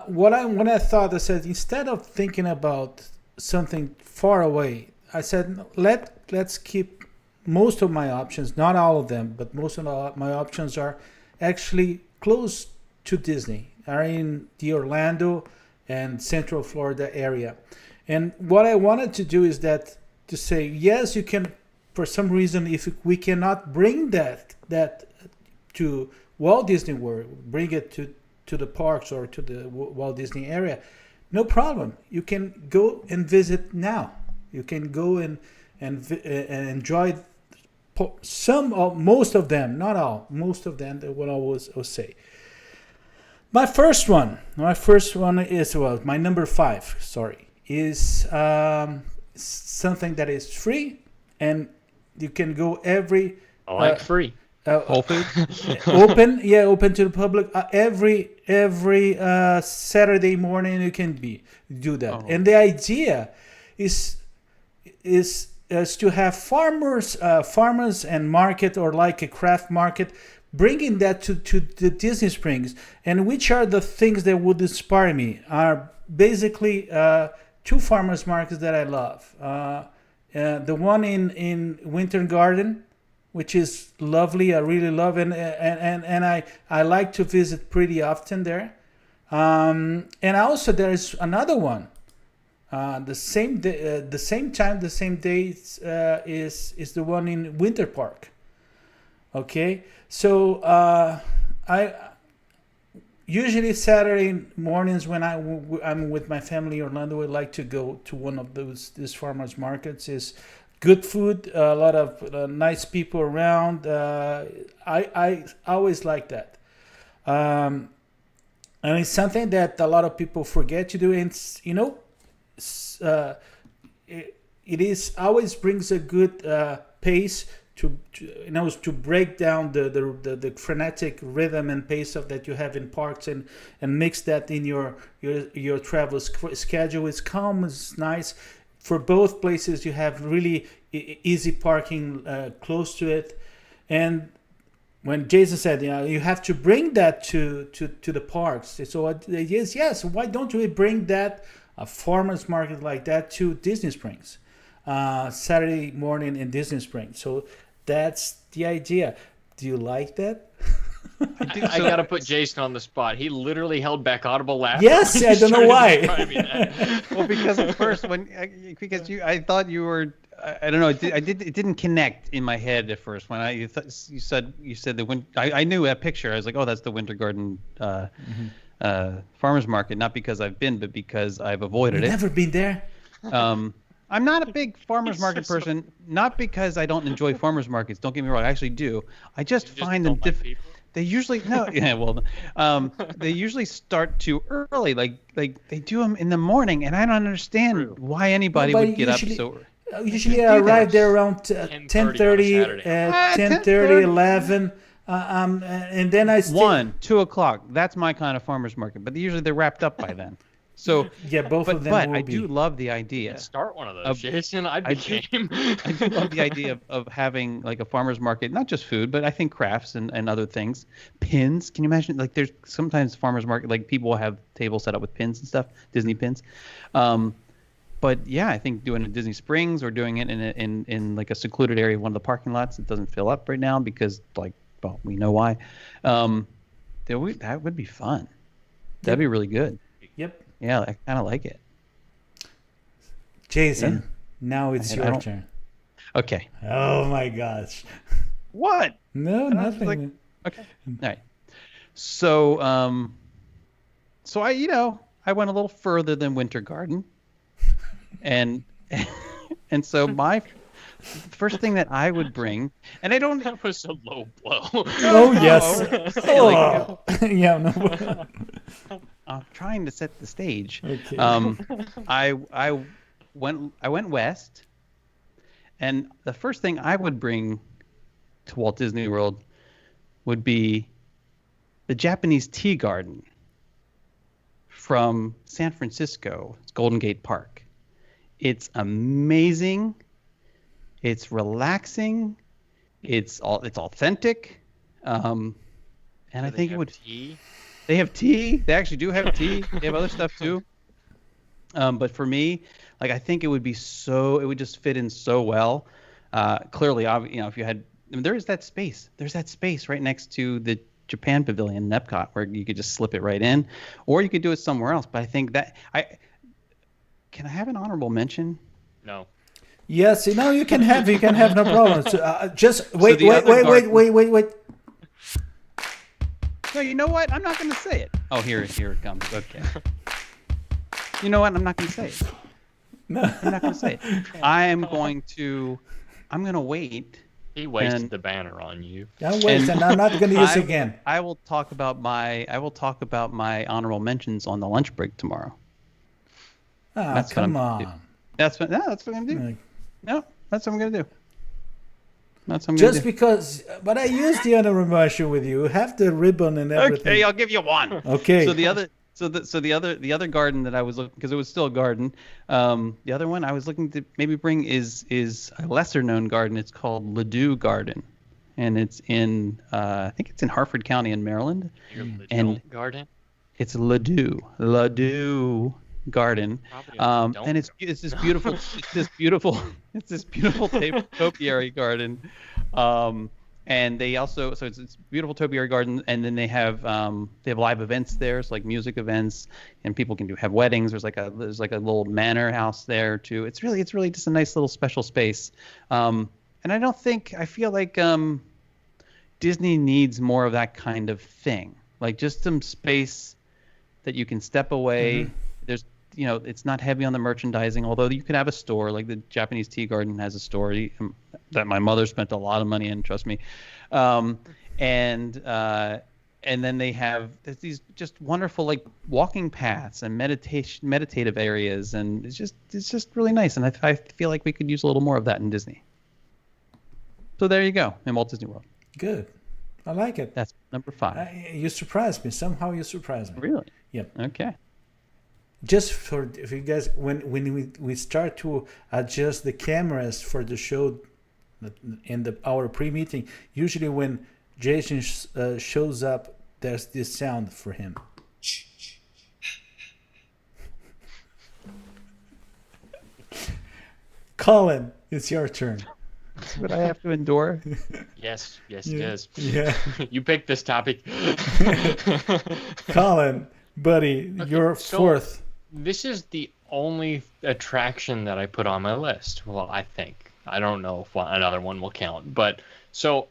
when I thought, I said instead of thinking about something far away, I said let's keep most of my options, not all of them, but most of my options are actually close to Disney, are in the Orlando and Central Florida area. And what I wanted to do is that to say, yes, you can, for some reason, if we cannot bring that to Walt Disney World, bring it to the parks or to the Walt Disney area, no problem. You can go and visit now. You can go and enjoy most of them, not all, most of them. That what I will say. My first one is my number 5. Sorry, is something that is free and you can go every. I like free. Whole Foods. open to the public every Saturday morning. You can do that, Oh. and the idea is to have farmers and market, or like a craft market, bringing that to the Disney Springs. And which are the things that would inspire me are basically two farmers markets that I love. The one in Winter Garden, which is lovely. I really love, and I like to visit pretty often there. And also there is another one. The same day, the same time, the same day is the one in Winter Park. Okay, so I usually Saturday mornings when I'm with my family in Orlando, I like to go to one of these farmers markets. Is good food, a lot of nice people around. I always like that. And it's something that a lot of people forget to do. And it is always brings a good pace to break down the frenetic rhythm and pace of that you have in parks and mix that in your travel schedule. It's calm, it's nice. For both places, you have really easy parking close to it, and when Jason said, you have to bring that to the parks. So yes. Why don't we bring that a farmers market like that to Disney Springs, Saturday morning in Disney Springs? So that's the idea. Do you like that? I gotta put Jason on the spot. He literally held back audible laughter. Yes, I don't know why. Well, because at first I thought you were. I don't know. It didn't connect in my head at first when you said the I knew that picture. I was like, oh, that's the Winter Garden farmers market. Not because I've been, but because I've avoided it. Never been there. I'm not a big farmers market person. Not because I don't enjoy farmers markets. Don't get me wrong. I actually do. I just find them difficult. They usually they usually start too early. Like they do them in the morning, and I don't understand why anybody would get up so early. Usually I arrive there around 10:30, 10:30, 11, and then I stay. 1, 2 o'clock. That's my kind of farmers market, but usually they're wrapped up by then. So yeah, both of them. But will I be. do love the idea. Let's start one of those, Jason. I do love the idea of having like a farmer's market, not just food, but I think crafts and other things. Pins. Can you imagine? Like there's sometimes farmer's market, like people will have tables set up with pins and stuff, Disney pins. But yeah, I think doing it in Disney Springs or doing it in like a secluded area, one of the parking lots that doesn't fill up right now because we know why. That would be fun. That'd be really good. Yep. Yeah, I kind of like it. Jason, now it's your turn. Okay. Oh my gosh. What? No, nothing. Okay. All right. So, I went a little further than Winter Garden, and so my first thing that I would bring, and I don't. That was a low blow. Oh yes. Oh. Yeah. No. I'm trying to set the stage. Okay. I went west, and the first thing I would bring to Walt Disney World would be the Japanese tea garden from San Francisco. It's Golden Gate Park. It's amazing. It's relaxing. It's authentic. And I think it would. Tea? They have tea. They actually do have tea. They have other stuff too. But for me, like I think it would just fit in so well. Clearly, if you had, there's that space. There's that space right next to the Japan Pavilion in Epcot where you could just slip it right in, or you could do it somewhere else. But I think that can I have an honorable mention? No. Yes, you can have no problem. So, just wait. No, you know what? I'm not going to say it. Oh, here it comes. Okay. You know what? I'm not going to say it. No. I'm not going to say it. I'm going to wait. He wasted the banner on you. Don't waste, and I'm not going to use it again. I will talk about my honorable mentions on the lunch break tomorrow. Oh, come on. That's what I'm going to do. No, that's what I'm going to do. That's what I'm just because, but I used the honorable mention with you. Have the ribbon and everything. Okay, I'll give you one. Okay. So the other garden that I was looking, because it was still a garden. The other one I was looking to maybe bring is a lesser known garden. It's called Ladue Garden, and it's in I think it's in Harford County in Maryland. Your Ladue And garden. it's Ladue Garden, Probably a don't and it's this beautiful it's this beautiful topiary garden, and they also it's beautiful topiary garden, and then they have live events there, so like music events, and people can have weddings. There's like a little manor house there too. It's really just a nice little special space, and I feel like Disney needs more of that kind of thing, like just some space that you can step away. There's it's not heavy on the merchandising, although you could have a store like the Japanese Tea Garden has a store that my mother spent a lot of money in, trust me. And then they have these just wonderful like walking paths and meditative areas, and it's just really nice. And I feel like we could use a little more of that in Disney. So there you go, in Walt Disney World. Good. I like it. That's number 5. You surprised me. Somehow you surprised me. Really? Yep. Okay. Just for if you guys, when we start to adjust the cameras for the show in our pre-meeting, usually when Jason shows up, there's this sound for him. Colin, it's your turn. But I have to endure. Yes, it Yeah. is. Yeah. You picked this topic. Colin, buddy, you're so- fourth. This is the only attraction that I put on my list. Well, I think. I don't know if another one will count. But so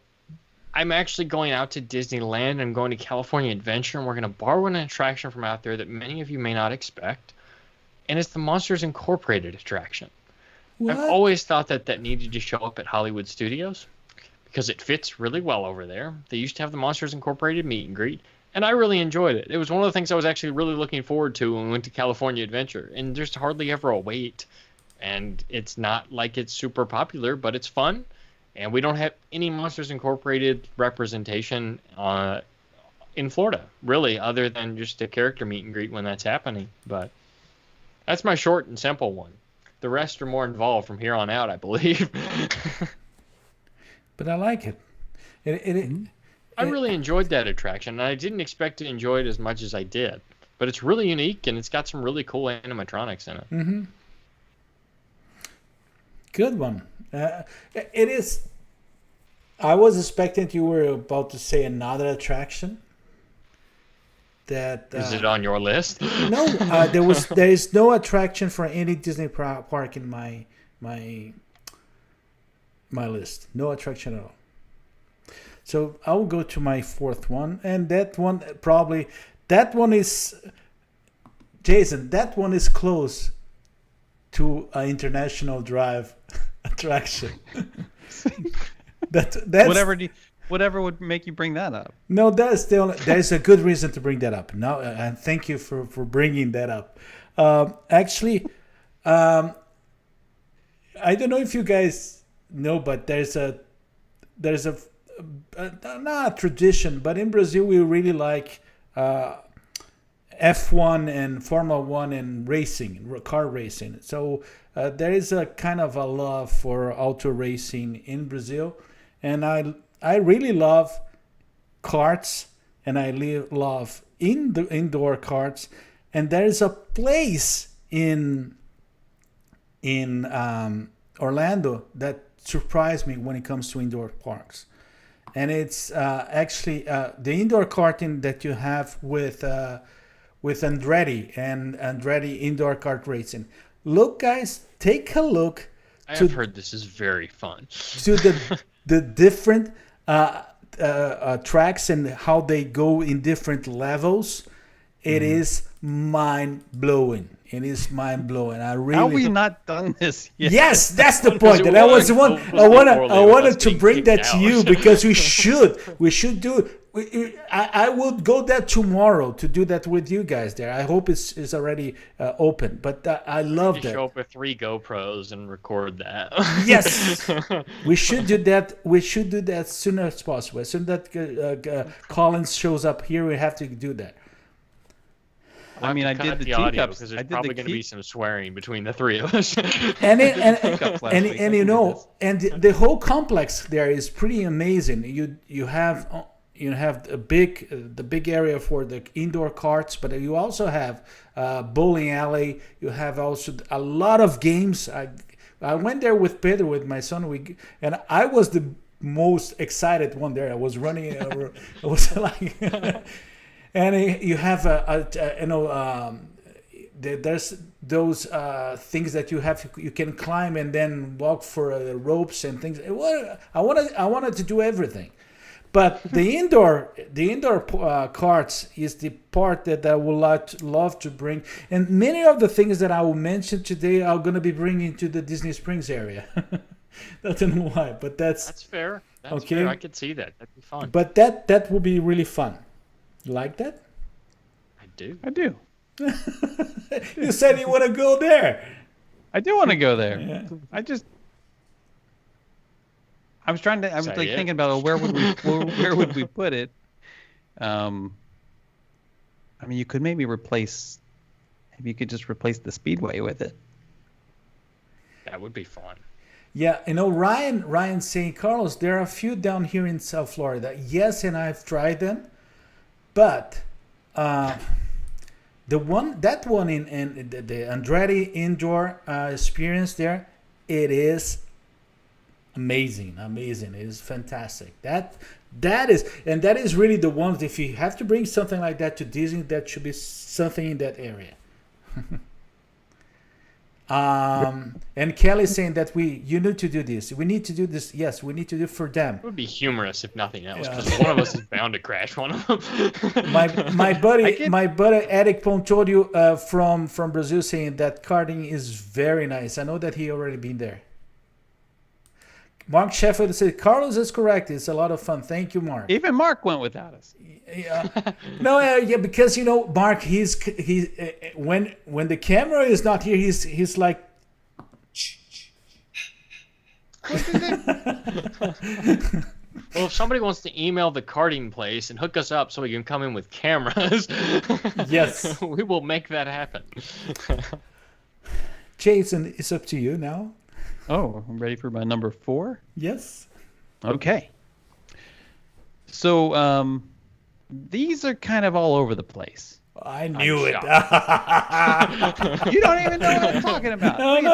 I'm actually going out to Disneyland. I'm going to California Adventure, and we're going to borrow an attraction from out there that many of you may not expect. And it's the Monsters Incorporated attraction. What? I've always thought that needed to show up at Hollywood Studios because it fits really well over there. They used to have the Monsters Incorporated meet and greet, and I really enjoyed it. It was one of the things I was actually really looking forward to when we went to California Adventure. And there's hardly ever a wait, and it's not like it's super popular, but it's fun. And we don't have any Monsters Incorporated representation in Florida, really, other than just a character meet and greet when that's happening. But that's my short and simple one. The rest are more involved from here on out, I believe. But I like it. I really enjoyed that attraction, and I didn't expect to enjoy it as much as I did. But it's really unique, and it's got some really cool animatronics in it. Mm-hmm. Good one. It is. I was expecting you were about to say another attraction. That Is it on your list? No, there is no attraction for any Disney park in my list. No attraction at all. So I will go to my fourth one, and that one is Jason. That one is close to an International Drive attraction. That's Whatever would make you bring that up. No, there's a good reason to bring that up. No, and thank you for bringing that up. Actually, I don't know if you guys know, but there's a not a tradition, but in Brazil we really like F1 and Formula 1 and racing, car racing. So there is a kind of a love for auto racing in Brazil, and I really love karts, and I love indoor karts. And there is a place in Orlando that surprised me when it comes to indoor parks, and it's actually the indoor karting that you have with Andretti and Andretti indoor kart racing. Look, guys, take a look. I have heard this is very fun. To the different tracks and how they go in different levels. It is mind blowing. It is mind blowing. I really. How we not done this yet? Yes, that's the point. And I was the one. I wanted to bring that to you because we should do. I will go there tomorrow to do that with you guys there. I hope it's already open. But I love that. Show up with 3 GoPros and record that. Yes, we should do that. We should do that as soon as possible. As soon as that Collins shows up here, we have to do that. I mean, I did the audio teacups. because I there's did probably the going to be some swearing between the three of us. And teacups last week. and you know, and the whole complex there is pretty amazing. You have the big area for the indoor carts, but you also have bowling alley. You have also a lot of games. I went there with Pedro, with my son. And I was the most excited one there. I was running. I was like, and you have there's those things that you can climb and then walk for ropes and things. I wanted to do everything, but the indoor carts is the part that I would love to bring. And many of the things that I will mention today are going to be bringing to the Disney Springs area. I don't know why, but that's fair. That's okay. fair. I could see that. That'd be fun. But that will be really fun. You like that? I do. I do. You said you want to go there. I do want to go there. Yeah. I was thinking about where would we put it. I mean, you could maybe you could just replace the speedway with it. That would be fun. Yeah, Ryan saying, Carlos, there are a few down here in South Florida. Yes, and I've tried them, but the one in the Andretti indoor experience there, it is amazing. It is fantastic. That is really the ones. If you have to bring something like that to Disney, that should be something in that area. And Kelly's saying that you need to do this. We need to do this. Yes, we need to do it for them. It would be humorous if nothing else, because one of us is bound to crash one of them. my buddy Eric Pong told you from Brazil, saying that karting is very nice. I know that he already been there. Mark Sheffield said, Carlos is correct. It's a lot of fun. Thank you, Mark. Even Mark went without us. No, because Mark, he's when the camera is not here, he's like. Well, if somebody wants to email the karting place and hook us up so we can come in with cameras, yes, we will make that happen. Jason, it's up to you now. Oh, I'm ready for my number 4? Yes. Okay. So, these are kind of all over the place. I knew it. You don't even know what I'm talking about. What do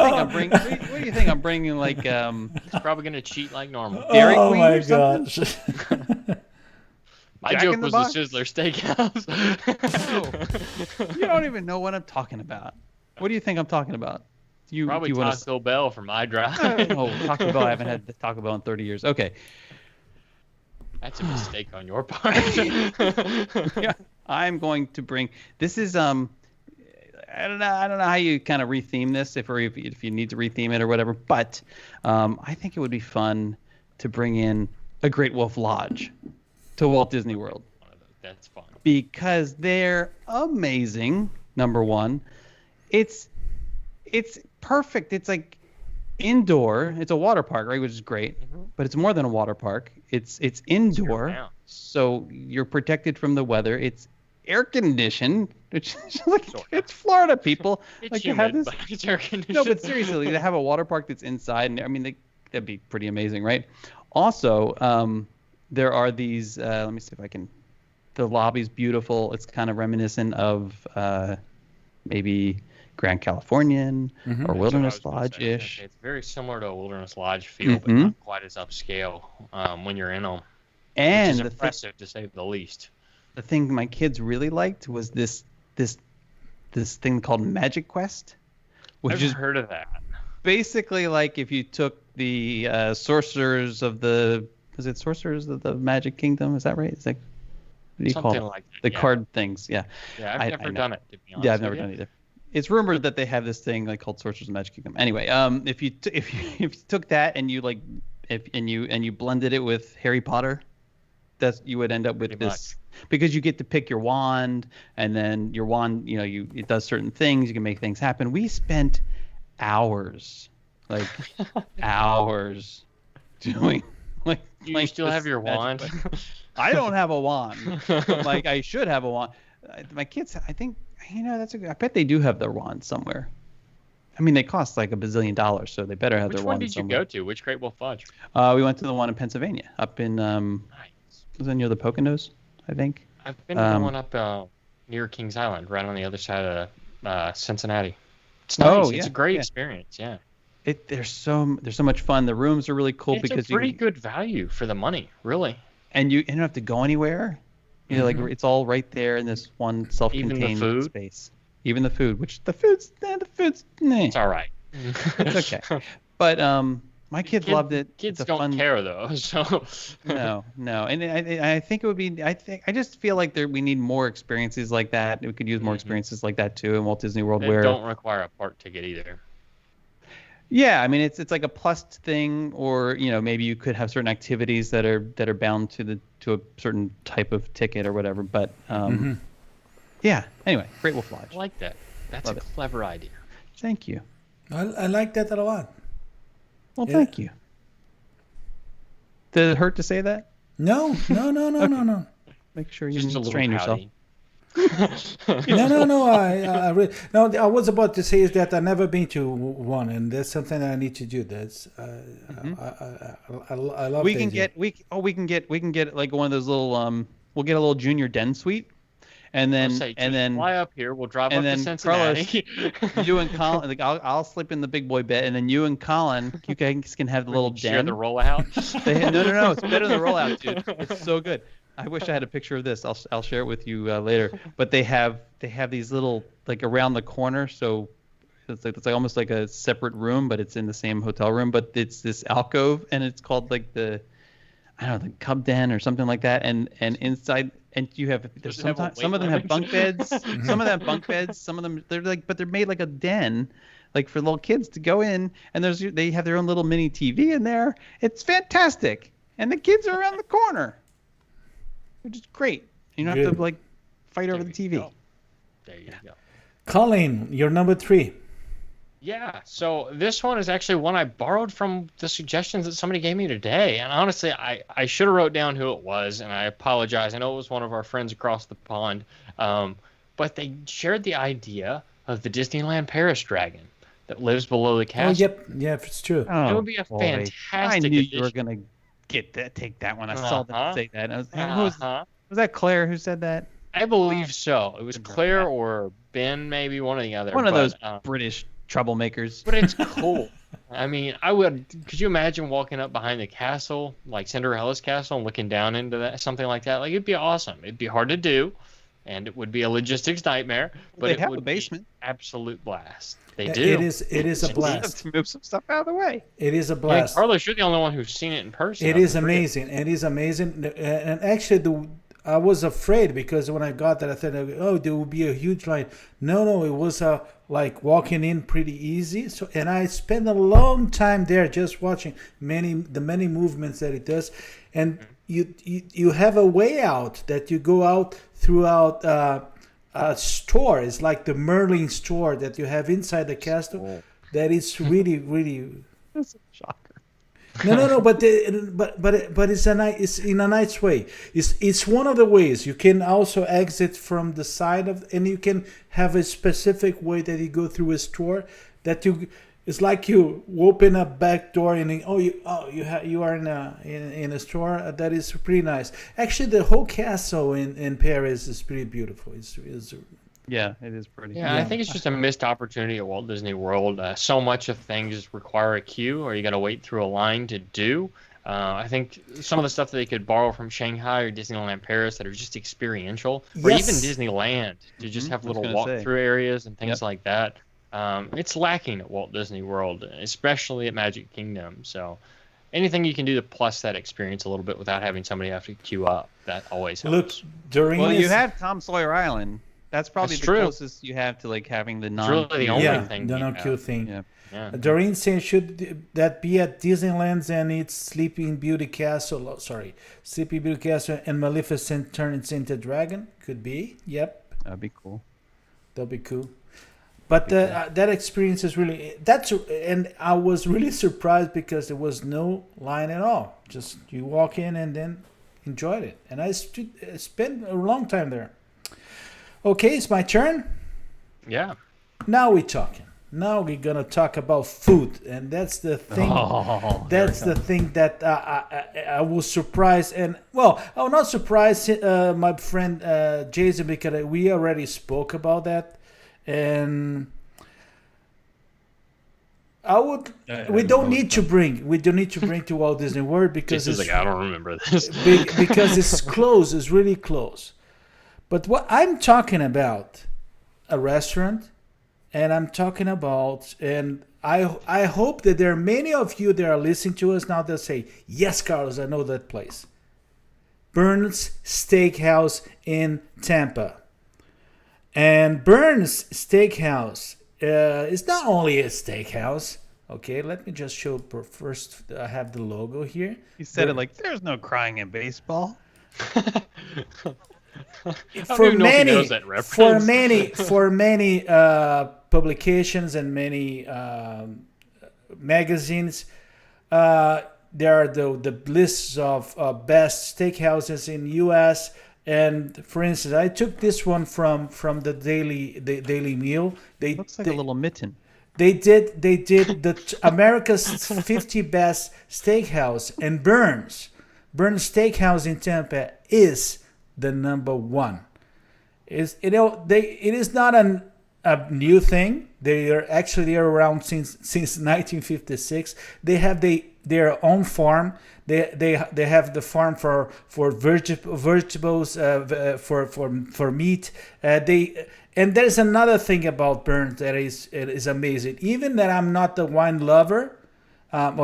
you think I'm bringing? Like, He's probably gonna cheat like normal. Dairy oh Queen my or gosh. My Jack joke in the was Box? the Sizzler Steakhouse. You don't even know what I'm talking about. What do you think I'm talking about? Probably Taco Bell from iDrive. Oh, Taco Bell. I haven't had Taco Bell in 30 years. Okay. That's a mistake on your part. Yeah, I'm going to bring. This is I don't know how you kind of retheme this if you need to retheme it or whatever. But I think it would be fun to bring in a Great Wolf Lodge to Walt Disney World. That's fun because they're amazing. Number one, it's perfect. It's like indoor. It's a water park, right? Which is great, but it's more than a water park. It's indoor, so you're protected from the weather. It's air conditioned, which is like it's Florida, people. It's like humid, have this. but it's air conditioned. No, but seriously, to have a water park that's inside, and I mean, that'd be pretty amazing, right? Also, there are these. Let me see if I can. The lobby's beautiful. It's kind of reminiscent of maybe Grand Californian or Wilderness Lodge-ish. It's very similar to a Wilderness Lodge feel, but not quite as upscale when you're in them. And which is impressive to say the least. The thing my kids really liked was this thing called Magic Quest, which I've heard of that. Basically like if you took the Sorcerers of the Magic Kingdom, is that right? It's like what do you Something call it? like that, The card things, yeah. Yeah, I've never done it, to be honest. Yeah, I've never done it either. It's rumored that they have this thing like called Sorcerers of the Magic Kingdom. Anyway, if you took that and you you blended it with Harry Potter, you would end up with Pretty this much. because you get to pick your wand, and then your wand, it does certain things. You can make things happen. We spent hours doing like. You still have your wand? I don't have a wand. Like I should have a wand. My kids, I think That's I bet they do have their wands somewhere. I mean, they cost like $1 bazillion, so they better have Which their one wands did you somewhere. go to? Which Great Wolf Lodge? We went to the one in Pennsylvania, up in Nice. was it near the Poconos, I think. I've been to the one up near Kings Island, right on the other side of Cincinnati. It's nice. Oh, It's yeah, a great yeah. experience. Yeah. They're so much fun. The rooms are really cool It's because a pretty good value for the money, really. and you don't have to go anywhere. Like it's all right there in this one self-contained food? space. Even the food, which the food's meh. It's all right. It's okay. But my kids loved it. Kids It's a don't fun, care though, so No, and I think it would be. I just feel like we need more experiences like that. We could use more experiences like that too in Walt Disney World. they where don't require a park ticket either. yeah, I mean it's like a plus thing, or maybe you could have certain activities that are bound to a certain type of ticket or whatever. But yeah. Anyway, Great Wolf Lodge. I like that. That's Love a it. clever idea. Thank you. I like that a lot. Well, Yeah. thank you. Did it hurt to say that? No. Make sure you Just a didn't little strain yourself. pouty. No. I really, no. I was about to say is that I've never been to one, and that's something that I need to do. That's I love. We the can idea. we can get like one of those little we'll get a little junior den suite, and then Fly up here. We'll drive and up to then Cincinnati. you and Colin, like I'll sleep in the big boy bed, and then you and Colin, you guys can have the little share den. the rollout. No, it's better than the rollout, dude. It's so good. I wish I had a picture of this. I'll share it with you later. But they have these little like around the corner, so it's like almost like a separate room, but it's in the same hotel room. But it's this alcove, and it's called like the Cub Den or something like that. And inside, and you have Does it have a some of them have weight bunk beds. Some of them have bunk beds. Some of them but they're made like a den, like for little kids to go in. And they have their own little mini TV in there. It's fantastic, and the kids are around the corner, which is great. You don't have Good. to like fight over the There you TV. go. There you go. Colin, you're number 3. Yeah, so this one is actually one I borrowed from the suggestions that somebody gave me today. And honestly, I should have wrote down who it was, and I apologize. I know it was one of our friends across the pond. But they shared the idea of the Disneyland Paris dragon that lives below the Oh, castle. yep, it's true. It would be a boy. fantastic I knew you were addition. gonna take that one. I saw them Uh-huh. say that. And I was, Uh-huh. was that Claire who said that? I believe so. It was Claire or Ben, maybe one or the other. One of but, those British troublemakers. But it's cool. I mean, could you imagine walking up behind the castle, like Cinderella's castle, and looking down into that, something like that? Like, it'd be awesome. It'd be hard to do, and it would be a logistics nightmare, but They it have would a basement. be absolute blast. They It do. is a blast. Let's move some stuff out of the way. It is a Yeah, blast. Carlos, you're the only one who's seen it in person. It of is the three of us. amazing. It is amazing. And actually, I was afraid because when I got that, I thought, oh, there will be a huge line. No, it was like walking in pretty easy. So, and I spent a long time there just watching the many movements that it does, and you have a way out that you go out throughout a store. It's like the Merlin store that you have inside the castle. That is really. That's a shocker. No, but it's in a nice way. It's one of the ways you can also exit from the side and you can have a specific way that you go through a store that it's like you open a back door and you are in a store that is pretty nice. Actually, the whole castle in Paris is pretty beautiful. It's Yeah, it is pretty. Yeah, I think it's just a missed opportunity at Walt Disney World. So much of things require a queue, or you got to wait through a line to do. I think some of the stuff that they could borrow from Shanghai or Disneyland Paris that are just experiential, or even Yes. Disneyland to just have I was little gonna say. walk-through areas and things Yep. like that. It's lacking at Walt Disney World, especially at Magic Kingdom. So anything you can do to plus that experience a little bit without having somebody have to queue up, that always helps. look during Well, you this- have Tom Sawyer Island. That's probably That's the true. closest you have to like having the non. really the only yeah, thing the you no have. queue thing. Yeah. Yeah. Doreen says, should that be at Disneyland's and its Sleeping Beauty Castle? Sleeping Beauty Castle and Maleficent turns into dragon? Could be. Yep, That'd be cool. that'll be cool. But that experience is really and I was really surprised because there was no line at all. Just you walk in and then enjoyed it, and I spent a long time there. Okay, it's my turn. Yeah. Now we're talking. Now we're gonna talk about food, and that's the thing. Oh, That's the thing that I was surprised, and well, I was not surprised, my friend Jason, because we already spoke about that, and I would. We don't need to bring. We don't need to bring to Walt Disney World because Jason's it's like, I don't remember this. because it's close. It's really close. But what I'm talking about, a restaurant, and I'm talking about, and I hope that there are many of you that are listening to us now that say, yes, Carlos, I know that place. Burns Steakhouse in Tampa. And Burns Steakhouse is not only a steakhouse. Okay, let me just show first. I have the logo here. He said it like, there's no crying in baseball. For many, that reference. for many publications and many magazines, there are the lists of best steakhouses in U.S. And for instance, I took this one from the Daily Meal. Looks like a little mitten. They did the America's 50 best steakhouse, and Burns Steakhouse in Tampa is the number one. It is not a new thing. They are around since 1956. They have their own farm. They have the farm for vegetables, for meat. And there's another thing about Burns that is amazing. Even that I'm not the wine lover.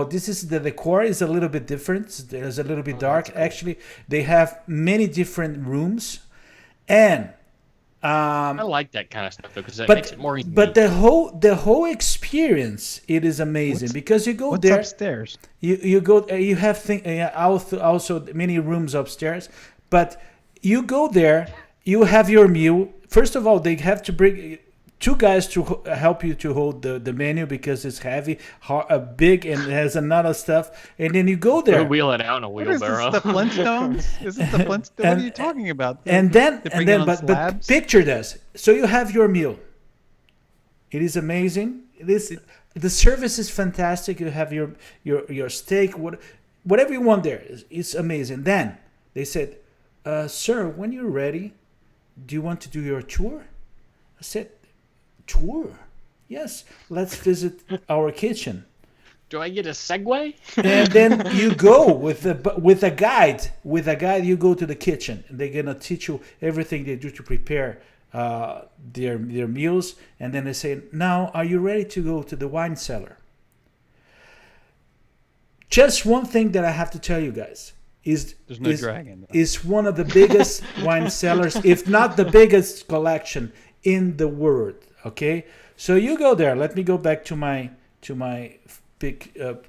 This is the decor is a little bit different. It's a little bit dark. Cool. Actually, they have many different rooms, and I like that kind of stuff though because it makes it more unique. But the whole experience, it is amazing because you go what's there. Upstairs? You go. You have also many rooms upstairs, but you go there. You have your meal. First of all, they have to bring two guys to help you to hold the menu because it's heavy, big, and it has another stuff. And then you go there. Wheel it out in a wheelbarrow. Is this the Flintstones? Is this the Flintstones? What are you talking about? But picture this. So you have your meal. It is amazing. The service is fantastic. You have your steak, whatever you want there. It's amazing. Then they said, "Sir, when you're ready, do you want to do your tour?" I said, "Tour? Yes, let's visit our kitchen." Do I get a Segway? And then you go with a guide. With a guide, you go to the kitchen, and they're gonna teach you everything they do to prepare their meals. And then they say, "Now, are you ready to go to the wine cellar?" Just one thing that I have to tell you guys is there's no dragon. Is one of the biggest wine cellars, if not the biggest collection in the world. Okay, so you go there. Let me go back to my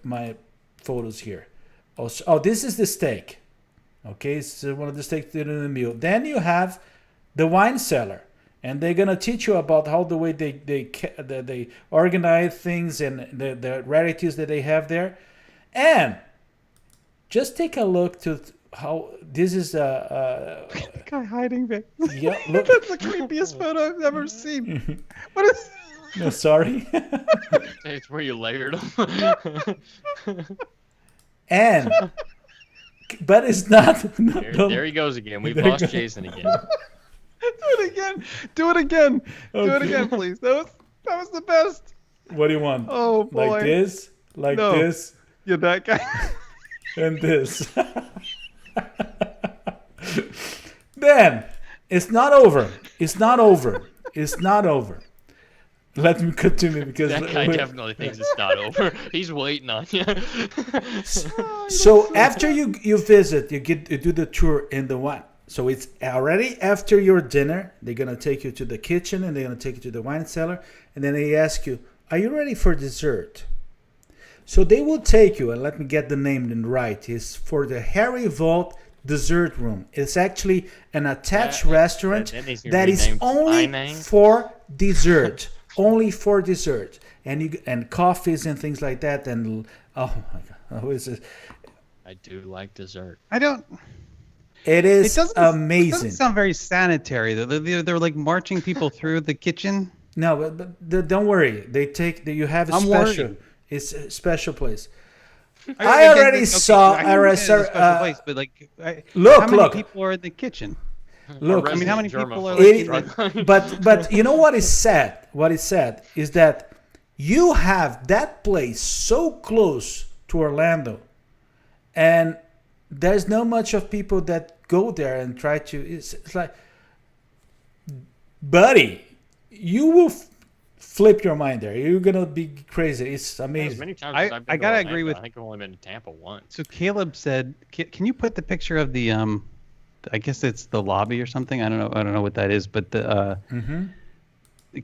my photos here. Oh, this is the steak. Okay, it's one of the steaks in the meal. Then you have the wine cellar, and they're gonna teach you about how the way they organize things and the rarities that they have there. And just take a look to how this is the guy hiding there. Yeah, look. That's the creepiest photo I've ever seen. What is? No, sorry. It's where you layered them. But it's not. There he goes again. We've lost Jason again. Do it again. Do it again. Okay. Do it again, please. That was the best. What do you want? Oh boy. Like this? Like this? You're that guy. And this. Then it's not over. It's not over. It's not over. Let me continue because that guy definitely thinks it's not over. He's waiting on you. So after you visit, you do the tour in the wine. So it's already after your dinner. They're gonna take you to the kitchen and they're gonna take you to the wine cellar, and then they ask you, "Are you ready for dessert?" So they will take you, and let me get the name right. It's for the Harry Vault Dessert Room. It's actually an attached restaurant that is only for dessert. Only for dessert. And coffees and things like that. And oh my God. Who is this? I do like dessert. I don't. It is amazing. It doesn't sound very sanitary. They're like marching people through the kitchen. No, don't worry. You have a I'm special. worried. It's a special place. I already saw. I understand it's a special place, but like, Look, how many look. people are in the kitchen? Look, I mean, how many Resident people are germaphobe like, struggling. but you know what is sad? What is sad is that you have that place so close to Orlando, and there's not much of people that go there and try to. It's like, buddy, you will flip your mind there. You're gonna be crazy. It's As amazing. many times I- as I've been I to gotta Orlando, agree with- I think I've only been to Tampa once. So Caleb said, "Can you put the picture of the I guess it's the lobby or something. I don't know what that is, but the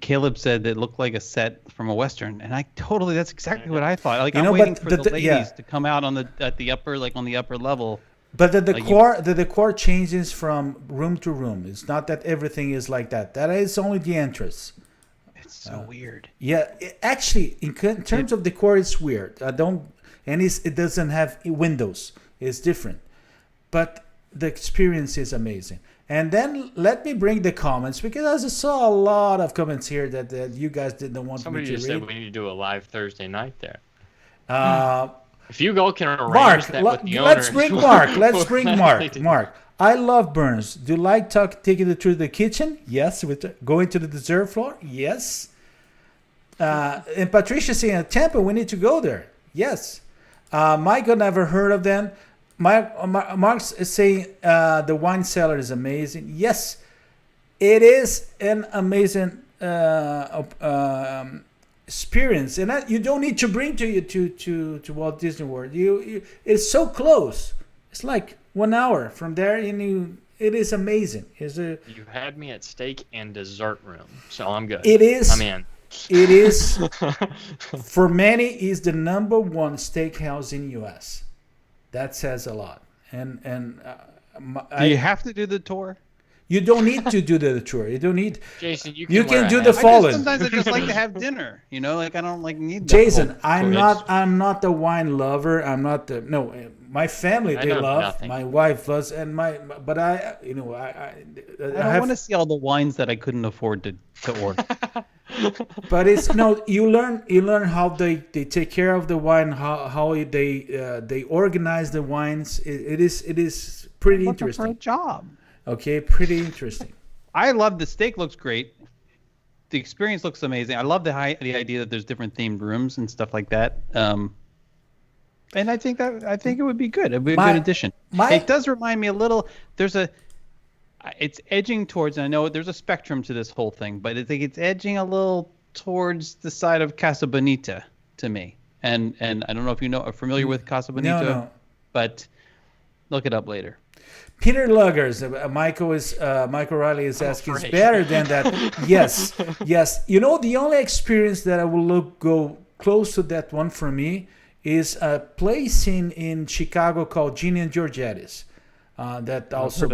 Caleb said that it looked like a set from a western, and that's exactly what I thought. Like, You I'm know, waiting but for the ladies yeah. to come out on the upper level. But the Like decor changes from room to room. It's not that everything is like that. That is only the entrance. It's so weird. Yeah, actually, in terms of decor, it's weird. It doesn't have windows. It's different, but the experience is amazing. And then let me bring the comments, because I saw a lot of comments here that you guys didn't want Somebody me to just read. said we need to do a live Thursday night there. Uh, If you all can arrange Mark, that with the let's owners, bring Mark. Let's bring we'll Mark. definitely do- Mark, I love Burns. Do you like taking it to the kitchen? Yes. Going to the dessert floor? Yes. And Patricia saying, Tampa, we need to go there. Yes. Michael never heard of them. Mark's is saying the wine cellar is amazing. Yes, it is an amazing experience, and you don't need to bring to Walt Disney World. It's so close. It's like 1 hour from there, and it is amazing. You had me at steak and dessert room, so I'm good. It is. I'm in. It is for many is the number one steakhouse in U.S. That says a lot. And Do you have to do the tour? you don't need to do the tour. You don't need. Jason, you You can can do wear a the hat. following. Sometimes I just like to have dinner. You know, like I don't like need. that Jason, whole I'm tour. not the wine lover. I'm not the no. My family I they know love. nothing. My wife loves, and but I I don't want to see all the wines that I couldn't afford to order. But it's no. You learn how they take care of the wine. How they organize the wines. It is pretty Looking for a interesting. job. Okay, pretty interesting. I love the steak. Looks great. The experience looks amazing. I love the idea that there's different themed rooms and stuff like that. And I think it would be good. It'd be a good addition. It does remind me a little. It's edging towards. And I know there's a spectrum to this whole thing, but I think it's edging a little towards the side of Casa Bonita to me. And I don't know if are familiar with Casa Bonita, No. but look it up later. Peter Luggers, Michael Riley is asking, is better than that. Yes. You know, the only experience that I will go close to that one for me is a place in Chicago called Ginny and Georgetti's. That also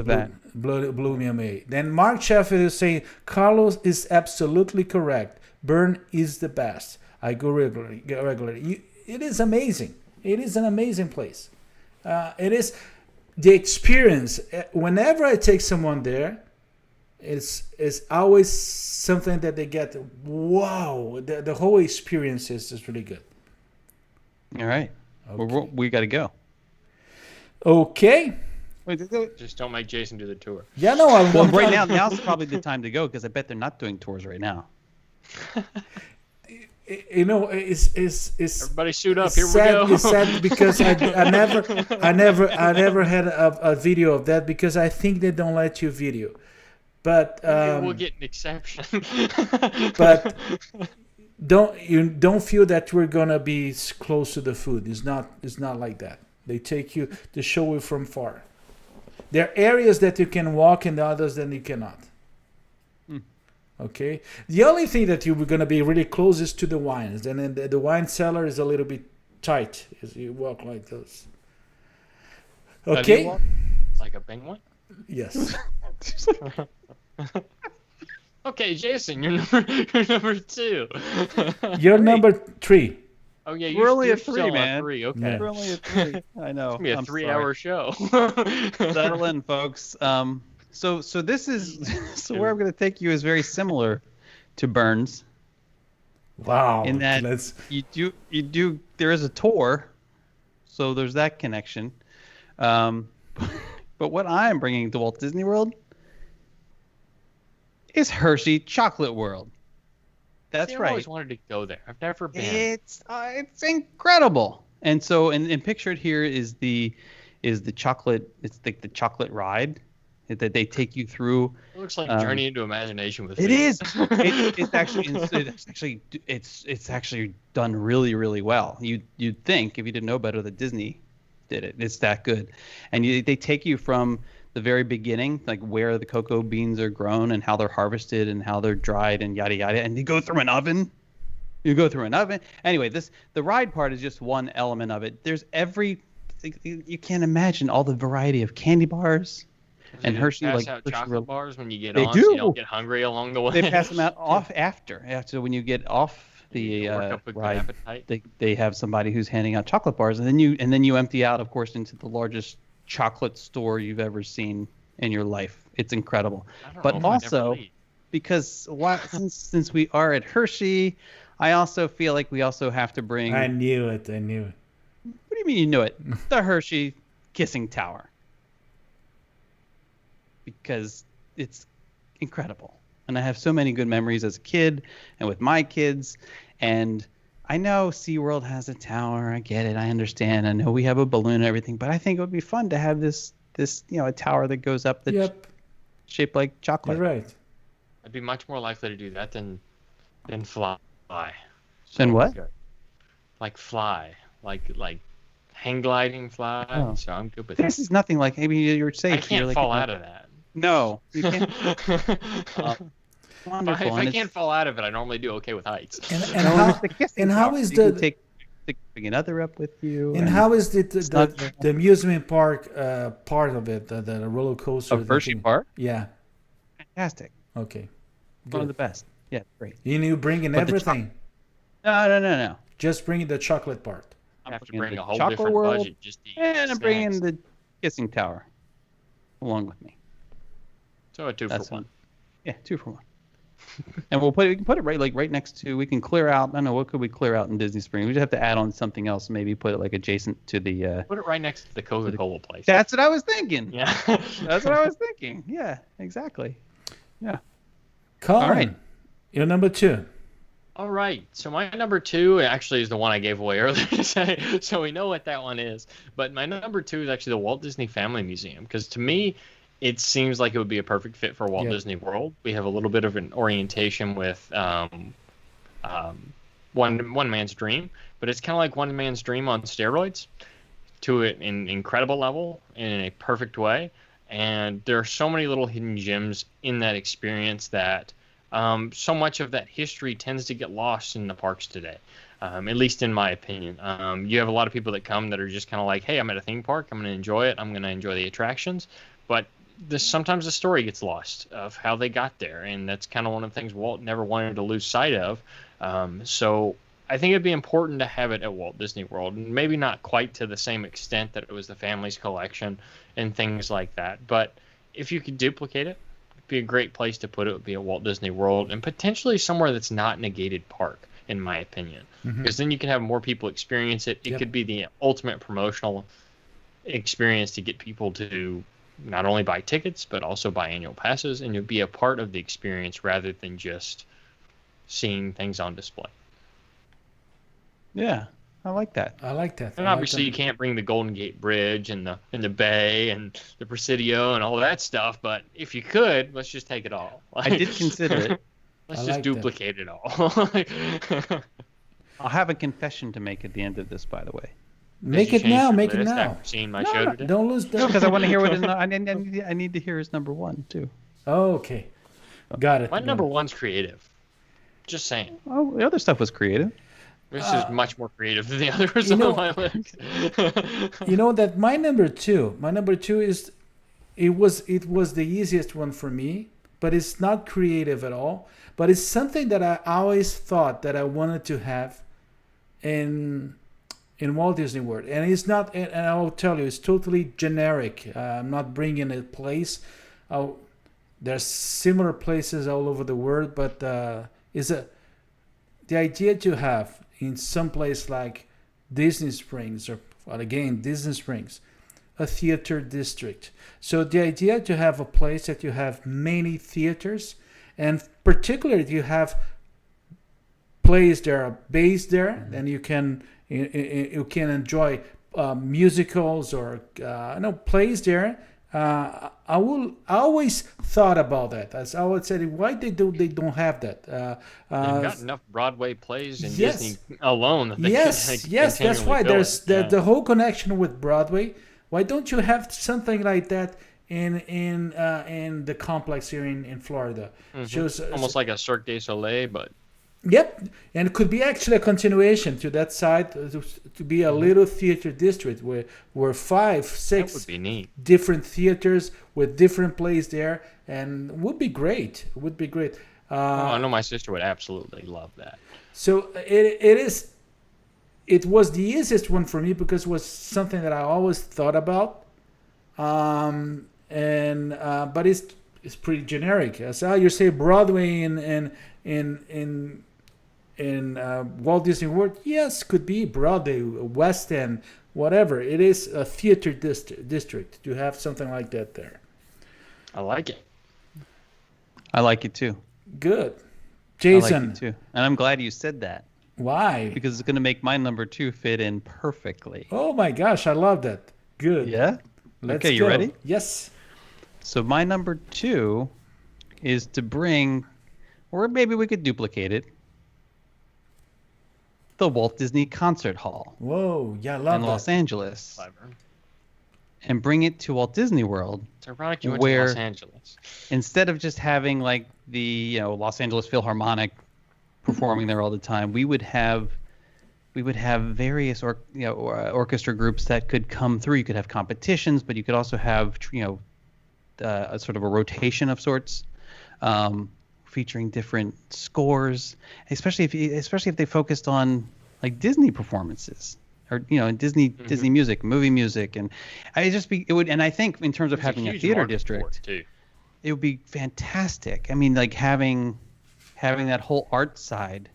blew me away. Then Mark Sheffield is saying, Carlos is absolutely correct. Bern is the best. I go regularly. It is amazing. It is an amazing place. It is the experience. Whenever I take someone there, it's always something that they get. Wow, the whole experience is just really good. All right, we got to go. Okay. Just don't make Jason do the tour. Yeah, no. Well, right now's probably the time to go because I bet they're not doing tours right now. You know, it's Everybody suit up. Here we sad, go. It's sad because I never had a video of that because I think they don't let you video. But We'll get an exception. but don't feel that we're gonna be close to the food. It's not like that. They show you from far. There are areas that you can walk and others that you cannot. Okay. The only thing that you're going to be really close is to the wines, and then the wine cellar is a little bit tight as you walk like this. Okay. Like a penguin? Yes. Okay, Jason, you're number 2. You're number 3. Oh yeah, We're only you're at 3, still man. at 3. Okay. Yeah. We're only at 3. I know. It's gonna be a I'm 3-hour show. Settle in, folks. So this is where I'm going to take you is very similar to Burns. Wow. In that Let's. there is a tour, so there's that connection. But what I'm bringing to Walt Disney World is Hershey Chocolate World. That's See, I've right. always wanted to go there. I've never been. It's incredible. And so, and pictured here is the chocolate. It's like the chocolate ride that they take you through. It looks like Journey into Imagination with It food. is. It's actually done really, really well. You'd think if you didn't know better that Disney did it. It's that good, and they take you from the very beginning, like where the cocoa beans are grown and how they're harvested and how they're dried and yada yada, and you go through an oven. Anyway, the ride part is just one element of it. There's you can't imagine all the variety of candy bars. And Hershey pass like out Hershey chocolate bars when you get They on, do. so you don't get hungry along the way. They pass them out off after. So when you get off the Work up a good ride, appetite. they have somebody who's handing out chocolate bars, and then you empty out, of course, into the largest chocolate store you've ever seen in your life. It's incredible. I don't But know if I never also, leave. because since we are at Hershey, I also feel like we also have to bring. I knew it. What do you mean you know it? The Hershey Kissing Tower. Because it's incredible. And I have so many good memories as a kid and with my kids. And I know SeaWorld has a tower. I get it. I understand. I know we have a balloon and everything. But I think it would be fun to have this a tower that goes up that's Yep. shaped like chocolate. You're right. I'd be much more likely to do that than fly. Then what? Like fly. Like hang gliding fly. Oh. So I'm good with This that. is nothing like maybe you're safe. I You're can't like, fall out of that. No, you can't. Wonderful. If I And can't fall out of it, I normally do okay with heights. And it's the kissing how tower. is You can the take another up with you? and how is not the amusement park part of it, the roller coaster? Of Hershey Park? Yeah. Fantastic. Okay. One of Good. the best. Yeah, great. You bringing But the everything. No. Just bringing the chocolate part. I have to bringing bring the a whole Chocolate different World, budget just to eat And I'm bringing snacks. the kissing tower along with me. So a 2 That's for 1. Yeah, 2 for 1. And we can put it right next to. We can clear out. I don't know what could we clear out in Disney Springs. We just have to add on something else. Maybe put it like adjacent to the. Put it right next to the Coca-Cola place. That's what I was thinking. Yeah. That's what I was thinking. Yeah, exactly. Yeah. Colin, All right. You're number 2. All right. So my number 2 actually is the one I gave away earlier today, so we know what that one is. But my number 2 is actually the Walt Disney Family Museum, because to me, it seems like it would be a perfect fit for Walt Yep. Disney World. We have a little bit of an orientation with One Man's Dream, but it's kind of like One Man's Dream on steroids, to an incredible level in a perfect way. And there are so many little hidden gems in that experience that so much of that history tends to get lost in the parks today, at least in my opinion. You have a lot of people that come that are just kind of like, hey, I'm at a theme park. I'm going to enjoy it. I'm going to enjoy the attractions. But sometimes the story gets lost of how they got there. And that's kind of one of the things Walt never wanted to lose sight of. So I think it'd be important to have it at Walt Disney World, and maybe not quite to the same extent that it was the family's collection and things like that. But if you could duplicate it, it'd be a great place to put it. It would be at Walt Disney World, and potentially somewhere that's not negated park, in my opinion, because then you can have more people experience it. It Yep. could be the ultimate promotional experience to get people to not only buy tickets, but also buy annual passes, and you'll be a part of the experience rather than just seeing things on display. Yeah, I like that. I like that. And I like obviously, that. you can't bring the Golden Gate Bridge and the Bay and the Presidio and all that stuff. But if you could, let's just take it all. I did consider it. Let's I just like that. duplicate it all. I'll have a confession to make at the end of this, by the way. Make Did it you change now. your Make it list now. After seeing my show today. Don't lose the. Because I want to hear what his, I need to hear his number 1 too. Oh, okay. Got it. My got number it. 1's creative. Just saying. Oh, the other stuff was creative. This is much more creative than the others you on know- my list. You know that my number 2 is it was the easiest one for me, but it's not creative at all. But it's something that I always thought that I wanted to have in Walt Disney World, and it's not. And I will tell you, it's totally generic. I'm not bringing a place. There's similar places all over the world, but is a the idea to have in some place like Disney Springs, or well, again Disney Springs, a theater district. So the idea to have a place that you have many theaters, and particularly you have plays there based there, then you can enjoy musicals or plays there. I always thought about that. As I would say, why they don't have that? They've got enough Broadway plays in yes. Disney alone. That they Yes, can yes, that's why continually there's fill it. the whole connection with Broadway. Why don't you have something like that in the complex here in Florida? Shows, Almost like a Cirque du Soleil, but Yep, and it could be actually a continuation to that side, to be a little theater district where 5, 6 that would be neat. different theaters with different plays there, and would be great. It would be great. I know my sister would absolutely love that. So it was the easiest one for me because it was something that I always thought about, but it's pretty generic. As how you say Broadway in Walt Disney World, yes, could be Broadway, West End, whatever. It is a theater district to have something like that there. I like it. I like it too. Good. I Jason. like it too. And I'm glad you said that Why? because it's going to make my number 2 fit in perfectly. Oh my gosh, I love that. Good. Yeah? Let's Okay, you go. ready? Yes. So my number 2 is to bring, or maybe we could duplicate it, the Walt Disney Concert Hall Whoa, yeah, I love in that. Los Angeles, Clever. and bring it to Walt Disney World. It's ironic you went Where- to Los Angeles. Instead of just having like the Los Angeles Philharmonic performing there all the time, we would have various orchestra groups that could come through. You could have competitions, but you could also have a sort of a rotation of sorts, featuring different scores, especially if they focused on like Disney performances or Disney music, movie music, and I think in terms of There's having a huge theater market for it, district, too. it would be fantastic. I mean, like having that whole art side.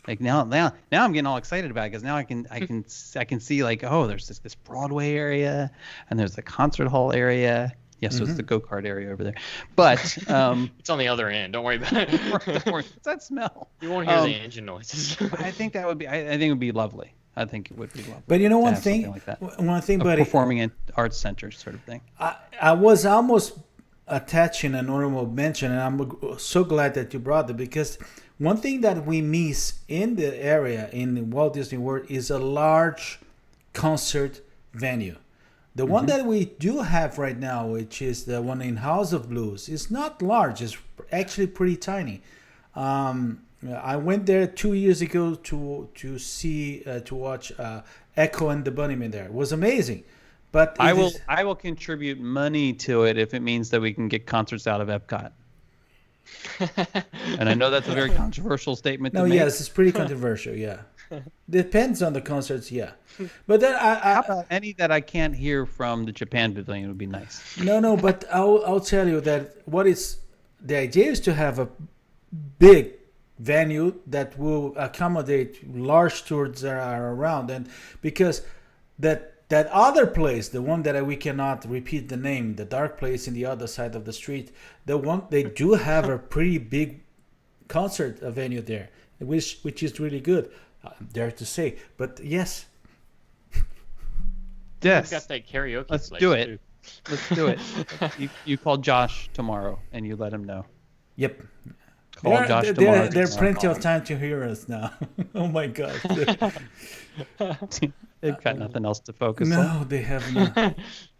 Like now I'm getting all excited about it because now I can see like, oh, there's this Broadway area and there's the concert hall area. Yes, so it's the go-kart area over there. But It's on the other end. Don't worry about it. what's that smell? You won't hear the engine noises. I think that would be. I think it would be lovely. I think it would be lovely. But you know to one have something thing, like that. one thing, A buddy, performing in arts center sort of thing. I was almost attaching an honorable mention, and I'm so glad that you brought it because one thing that we miss in the area in Walt Disney World is a large concert venue. The one that we do have right now, which is the one in House of Blues, is not large. It's actually pretty tiny. I went there 2 years ago to watch Echo and the Bunnymen there. It was amazing. But I will contribute money to it if it means that we can get concerts out of Epcot. And I know that's a very controversial statement to No, make. yes, it's pretty controversial. Yeah, depends on the concerts. Yeah, but then How about any that I can't hear from the Japan Pavilion would be nice. no. But I'll tell you that the idea is to have a big venue that will accommodate large tours that are around, and because that other place, the one that we cannot repeat the name, the dark place in the other side of the street, they do have a pretty big concert venue there, which is really good. I dare to say, but yes. Yes. We've got that karaoke Let's place, do it. too. Let's do it. You call Josh tomorrow and you let him know. Yep. Call Josh tomorrow. There's plenty of time to hear us now. Oh my God. They've got nothing else to focus on. No, they have not.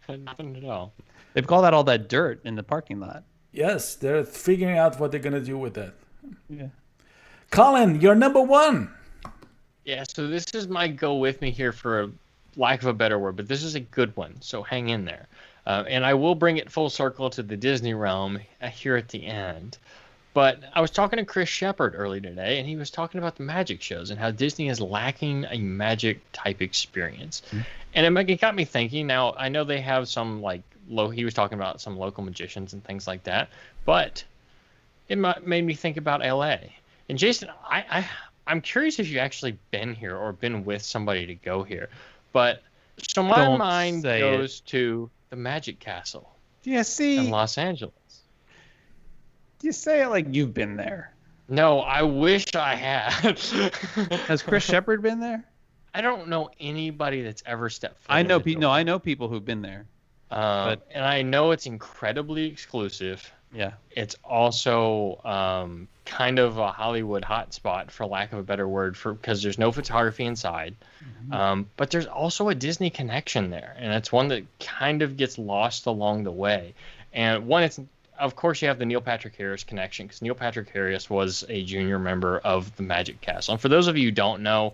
Nothing at all. They've called out all that dirt in the parking lot. Yes, they're figuring out what they're going to do with that. Yeah. Collin, you're number 1. Yeah, so this is my go with me here for lack of a better word, but this is a good one, so hang in there. And I will bring it full circle to the Disney realm here at the end. But I was talking to Chris Shepard earlier today, and he was talking about the magic shows and how Disney is lacking a magic type experience. Mm-hmm. And it got me thinking. Now, I know they have some he was talking about some local magicians and things like that, but it made me think about LA. And Jason, I'm curious if you've actually been here or been with somebody to go here. But so my Don't mind say goes to the Magic Castle Yeah, in see, Los Angeles. you say it like you've been there. No, I wish I had. Has Chris Shepard been there? I don't know anybody that's ever stepped foot I in know the No, door. I know people who've been there. But And I know it's incredibly exclusive. yeah, It's also kind of a Hollywood hotspot, for lack of a better word, because there's no photography inside. But there's also a Disney connection there, and it's one that kind of gets lost along the way. And one, it's of course you have the Neil Patrick Harris connection, because Neil Patrick Harris was a junior member of the Magic Castle. And for those of you who don't know,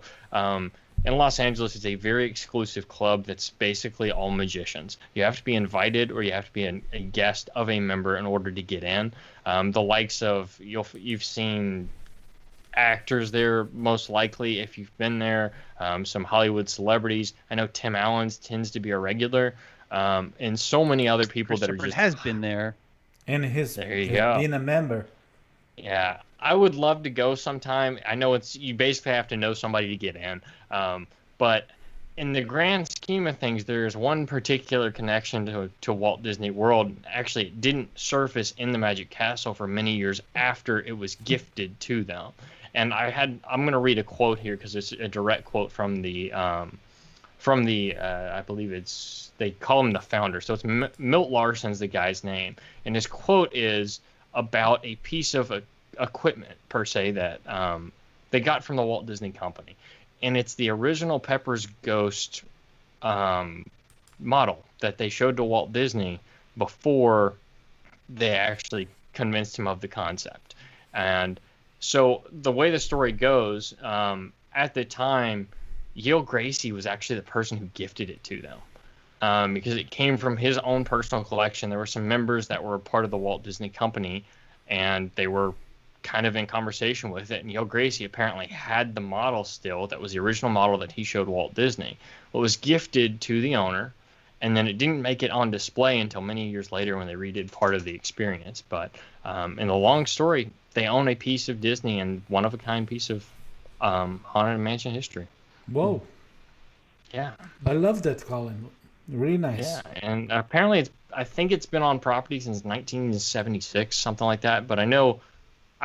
in Los Angeles, it's a very exclusive club that's basically all magicians. You have to be invited or you have to be a guest of a member in order to get in. The likes of, you've seen actors there, most likely, if you've been there, some Hollywood celebrities. I know Tim Allen tends to be a regular, and so many other people Chris that are Shepard just... has been there. And his There you go. being a member. Yeah, I would love to go sometime. I know you basically have to know somebody to get in. But in the grand scheme of things, there's one particular connection to Walt Disney World. Actually, it didn't surface in the Magic Castle for many years after it was gifted to them. And I'm going to read a quote here because it's a direct quote from the I believe they call him the founder. So it's Milt Larson's the guy's name. And his quote is about a piece of equipment, per se, that they got from the Walt Disney Company. And it's the original Pepper's Ghost model that they showed to Walt Disney before they actually convinced him of the concept. And so the way the story goes, at the time, Yale Gracie was actually the person who gifted it to them, because it came from his own personal collection. There were some members that were part of the Walt Disney Company, and they were kind of in conversation with it. And Yale Gracie apparently had the model still. That was the original model that he showed Walt Disney. It was gifted to the owner, and then it didn't make it on display until many years later when they redid part of the experience. But in the long story, they own a piece of Disney and one-of-a-kind piece of Haunted Mansion history. Whoa. Yeah. I love that, Colin. Really nice. Yeah, and apparently I think it's been on property since 1976, something like that. But I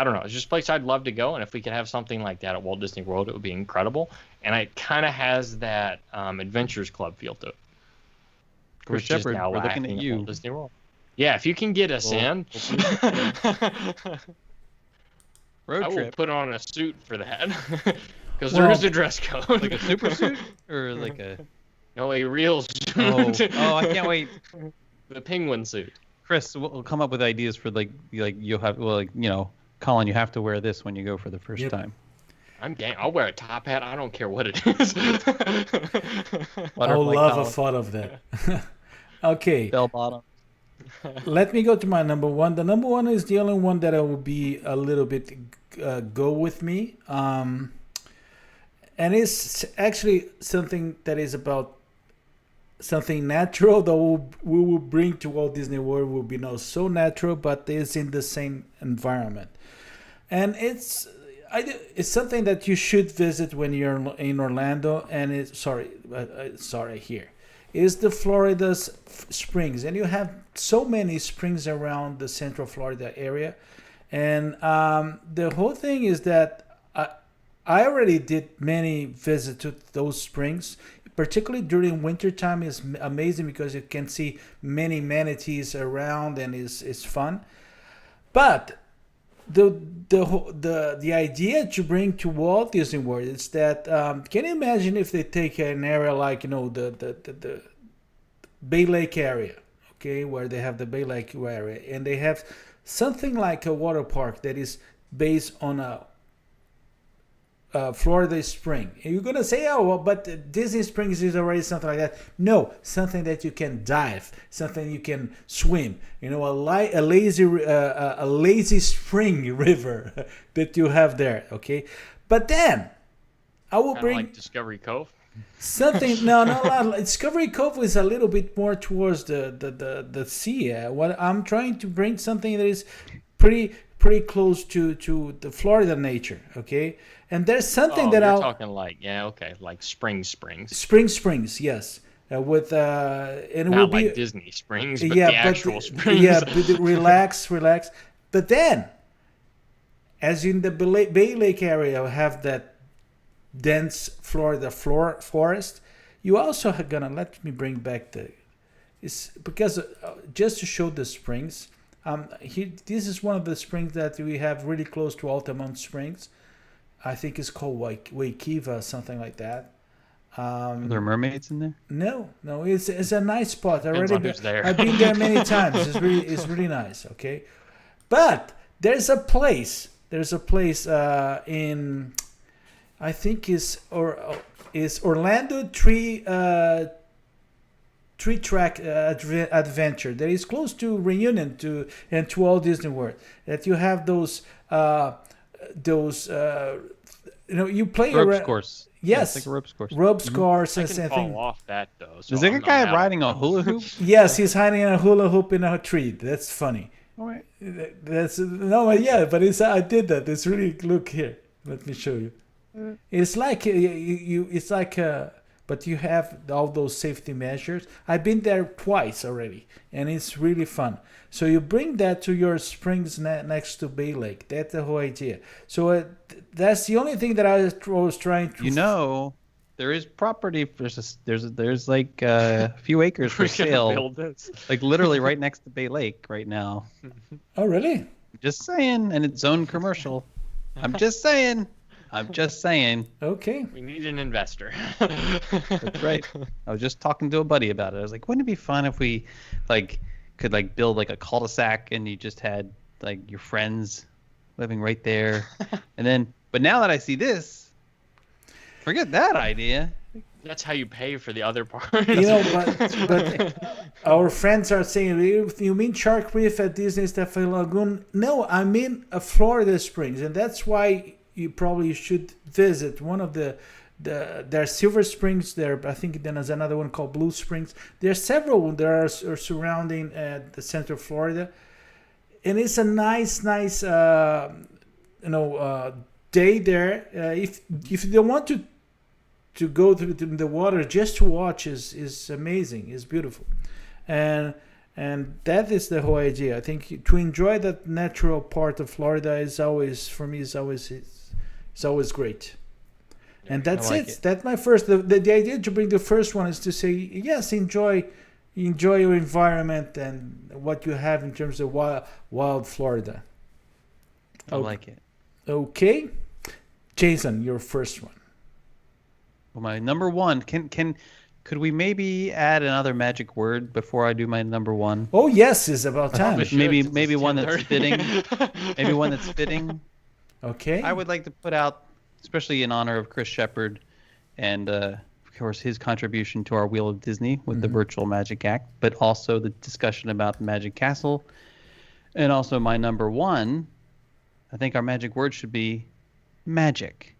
don't know. It's just a place I'd love to go, and if we could have something like that at Walt Disney World, it would be incredible. And it kind of has that Adventures Club feel to it. Chris Which is Shepard, now we're looking lacking at you. Walt Disney World. Yeah, if you can get us in, Road I will trip. put on a suit for that. Because Well, there is a dress code. Like a super suit? Or like a... No, a real suit. Oh, I can't wait. The penguin suit. Chris, we'll come up with ideas for you'll have, Colin, you have to wear this when you go for the first Yep. time. I'm game. I'll wear a top hat. I don't care what it is. I would love a thought of that. Okay, Bell bottom. let me go to my number one. The number one is the only one that I will be a little bit go with me. And it's actually something that is about something natural that we will bring to Walt Disney World. Will be not so natural, but it's in the same environment. And it's something that you should visit when you're in Orlando. And it's here is the Florida's springs, and you have so many springs around the Central Florida area. And the whole thing is that I already did many visits to those springs, particularly during wintertime. Is amazing because you can see many manatees around, and it's fun. But the idea to bring to Walt Disney World is that can you imagine if they take an area like the Bay Lake area, okay, where they have the Bay Lake area, and they have something like a water park that is based on a Florida spring. And you're gonna say, oh, well, but Disney Springs is already something like that. No, something that you can dive, something you can swim. A lazy spring river that you have there. Okay, but then I will Kinda bring like Discovery Cove. something. No, not a lot. Discovery Cove is a little bit more towards the sea. What I'm trying to bring something that is pretty close to the Florida nature. Okay. And there's something Oh, that you're I'll talking like like springs. springs, yes, with and it will Not be like Disney Springs, but yeah, the actual springs. yeah, but relax. But then, as in the Bay Lake area, have that dense Florida forest. You also are gonna let me bring back it's because just to show the springs. This is one of the springs that we have really close to Altamont Springs. I think it's called Waikiva, something like that. Are there mermaids in there? No, it's a nice spot. Depends on who's there. I've been there many times. It's really nice. Okay, but there's a place. In, I think is Orlando Tree Track Adventure that is close to Reunion to Walt Disney World. That you have those you play Ropes course. Yes, Yeah, it's like a ropes course. Ropes course I and can something. fall off that though. So Is there a I'm guy out. riding a hula hoop? Yes, he's hiding in a hula hoop in a tree. That's funny. All right. That's no, yeah, but I did that. It's really, look here. Let me show you. It's like it's like but you have all those safety measures. I've been there twice already, and it's really fun. So you bring that to your springs next to Bay Lake. That's the whole idea. So that's the only thing that I was trying to. There is property. There's like a few acres for We're gonna sale, build this. like literally right next to Bay Lake right now. Oh, really? Just saying, and it's zoned commercial. I'm just saying. Okay. We need an investor. That's right. I was just talking to a buddy about it. I was like, wouldn't it be fun if we could build like a cul-de-sac and you just had like your friends living right there. But now that I see this, forget that idea. That's how you pay for the other part. But our friends are saying, you mean Shark Reef at Disney Safari Lagoon? No, I mean Florida Springs, and that's why you probably should visit one of there are Silver Springs there. I think then there's another one called Blue Springs. There are several that are surrounding the center of Florida, and it's a nice day there. If you don't want to go through the water just to watch is amazing. It's beautiful, and that is the whole idea. I think to enjoy that natural part of Florida is always, for me, it's always great. And that's it. That's my first. The idea to bring the first one is to say yes, enjoy your environment and what you have in terms of wild Florida. I like it. Okay, Jason, your first one. Well, my number one. Could we maybe add another magic word before I do my number one? Oh yes, it's about time. Maybe one that's fitting. Maybe one that's fitting. Okay. I would like to put out, especially in honor of Chris Shepard, and of course his contribution to our Wheel of Disney with the Virtual Magic Act, but also the discussion about the Magic Castle, and also my number one. I think our magic word should be magic.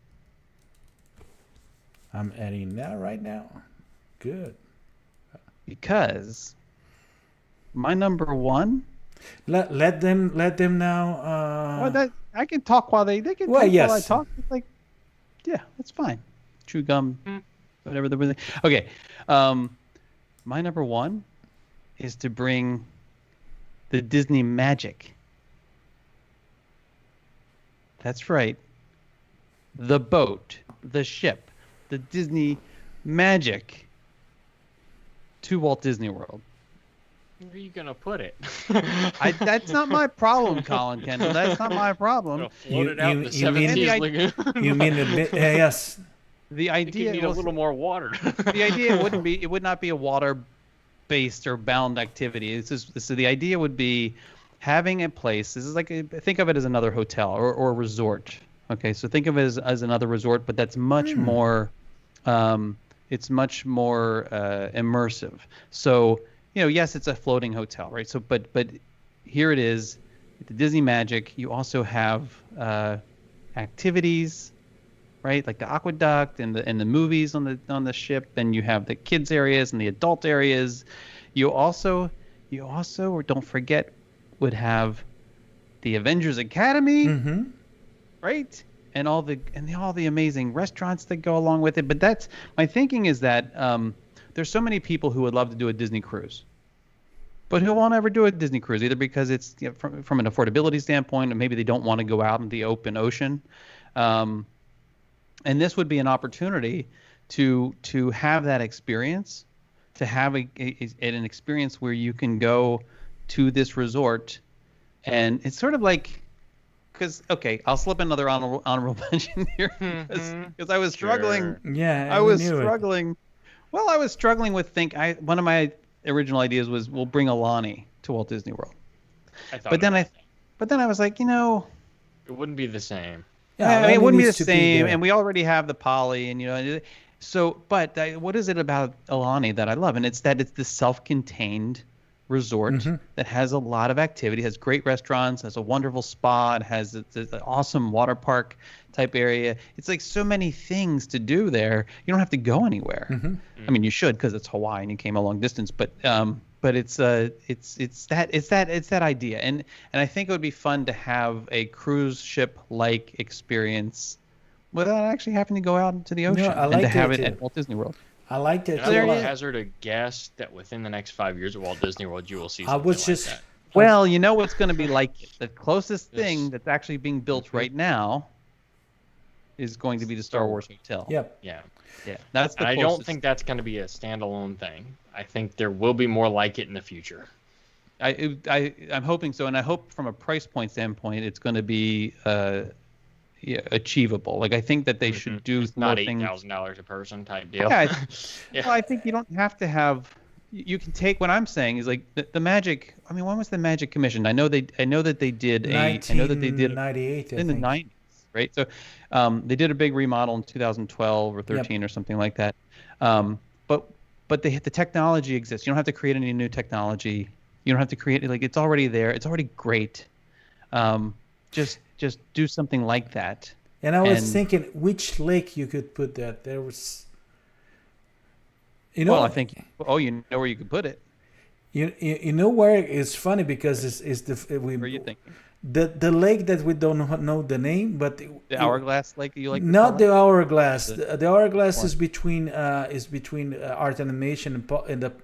I'm adding that right now. Good. Because my number one. Let them now. Well, I can talk while they can talk while I talk. It's like, yeah, that's fine. Chew gum, whatever the. Okay, my number one is to bring the Disney magic. That's right. The boat, the ship, the Disney magic to Walt Disney World. Where are you gonna put it? That's not my problem, Collin Kendall. That's not my problem. Float it out in the 17th lagoon. You mean yes? The idea need a little more water. The idea it would not be a water-based or bound activity. So the idea would be having a place. This is like think of it as another hotel or a resort. Okay, so think of it as another resort, but that's much more. It's much more immersive. So. Yes, it's a floating hotel, right? So, but here it is, the Disney Magic. You also have activities, right? Like the aqueduct and the movies on the ship. Then you have the kids areas and the adult areas. You also, or don't forget, would have the Avengers Academy, right? and all the amazing restaurants that go along with it. But that's my thinking is that there's so many people who would love to do a Disney cruise, but who won't ever do a Disney cruise either because it's from an affordability standpoint, and maybe they don't want to go out in the open ocean. And this would be an opportunity to have that experience, to have an experience where you can go to this resort, and it's sort of like, because I'll slip another honorable mention here because I was struggling. Yeah, I was struggling. Well, I was struggling with one of my original ideas was we'll bring Alani to Walt Disney World. But then I was like, it wouldn't be the same. Yeah, I mean, it wouldn't be the needs to same, there. and we already have the Polly, and so. But what is it about Alani that I love? And it's that it's this self-contained resort that has a lot of activity, has great restaurants, has a wonderful spa, it has an awesome water park type area. It's like so many things to do there. You don't have to go anywhere. I mean, you should because it's Hawaii and you came a long distance, but it's that idea, and I think it would be fun to have a cruise ship like experience without actually having to go out into the ocean and to have it at Walt Disney World. I like that. I would hazard a guess that within the next 5 years at Walt Disney World, you will see something like that. Well, you know what's going to be like it. The closest thing that's actually being built right now is going to be the Star Wars Hotel. Yep. Yeah. That's the I closest. don't think that's going to be a standalone thing. I think there will be more like it in the future. I'm hoping so, and I hope from a price point standpoint, it's going to be achievable. Like I think that they should do not things. $8,000 a person type deal. Yeah, Well, I think you don't have to have. You can take what I'm saying is like the Magic. I mean, when was the Magic commissioned? I know that they did 1998 in the 90s, right? So they did a big remodel in 2012 or 13 or something like that. But the technology exists. You don't have to create any new technology. You don't have to create it's already there. It's already great. Just do something like that. And I was thinking which lake you could put that. There was, Well, I think. Oh, you know where you could put it. You know where it's funny because Where are you thinking? The lake that we don't know the name, but The Hourglass Lake. You like? Not the Hourglass. The Hourglass is between Art Animation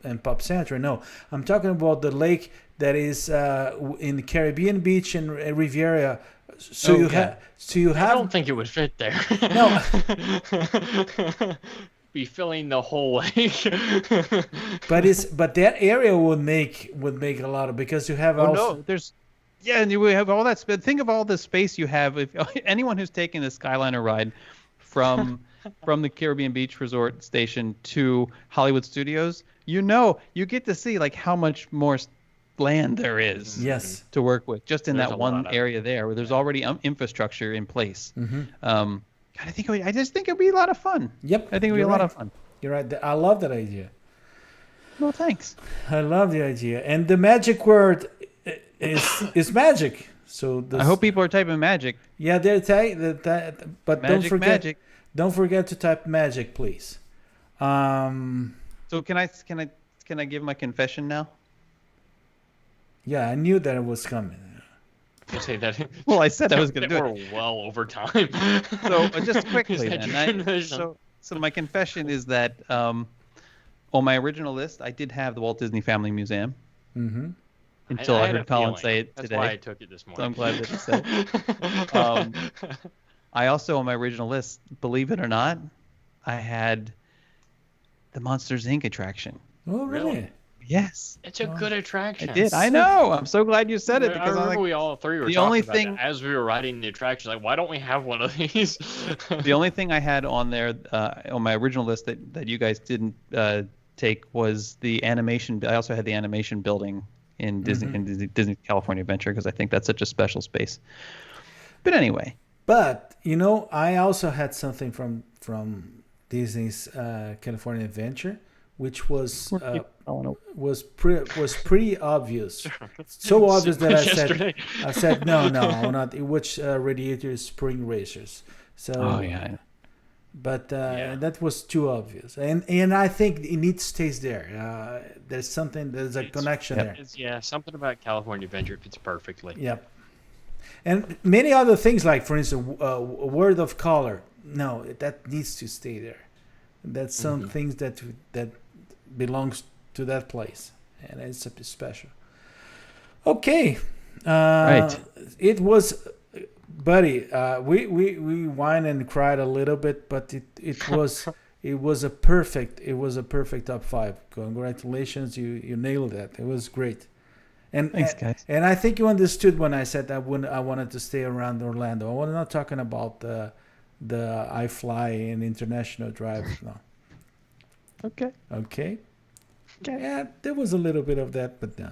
and Pop Century. No, I'm talking about the lake that is in the Caribbean Beach and Riviera. So you have. I don't think it would fit there. No. Be filling the whole lake. but that area would make a lot of, because you have and you have all that space. Think of all the space you have. If anyone who's taken the Skyliner ride from the Caribbean Beach Resort station to Hollywood Studios, you get to see like how much more land there is to work with just in that one area there where there's already infrastructure in place. I just think it'd be a lot of fun. Yep. I think it'd be a lot of fun. You're right. I love that idea. Well, thanks. I love the idea. And the magic word is magic. So I hope people are typing magic. Yeah, they're but magic, don't forget to type magic, please. So can I give my confession now? Yeah, I knew that it was coming. You say that. Well, I said I was going to do it. We're well over time. So just quickly, then. So my confession is that on my original list, I did have the Walt Disney Family Museum. Until I heard Collin say it today. That's why I took it this morning. So I'm glad that you said it. I also, on my original list, believe it or not, I had the Monsters, Inc. attraction. Oh, really? Yes. It's a good attraction. I did. I know. I'm so glad you said it because I remember we all three were the talking only about thing that as we were writing the attraction. Like, why don't we have one of these? The only thing I had on there on my original list that you guys didn't take was the animation. I also had the animation building in Disney California Adventure because I think that's such a special space. But anyway. But I also had something from Disney's California Adventure, which was pretty obvious. So obvious that I said no, not which Radiator Spring Racers. So but that was too obvious, and I think it stays there. There's a connection there. Something about California Adventure fits perfectly. Yep. And many other things, like for instance, word of color. No, that needs to stay there. That's some things that belongs to that place, and it's special. Okay, Right. It was, buddy. We whined and cried a little bit, but it was a perfect top 5. Congratulations, you nailed that. It was great. And Thanks, guys. And I think you understood when I said I wanted to stay around Orlando. I was not talking about the I fly in international drive. No. Okay. Okay. Yeah, there was a little bit of that, but no.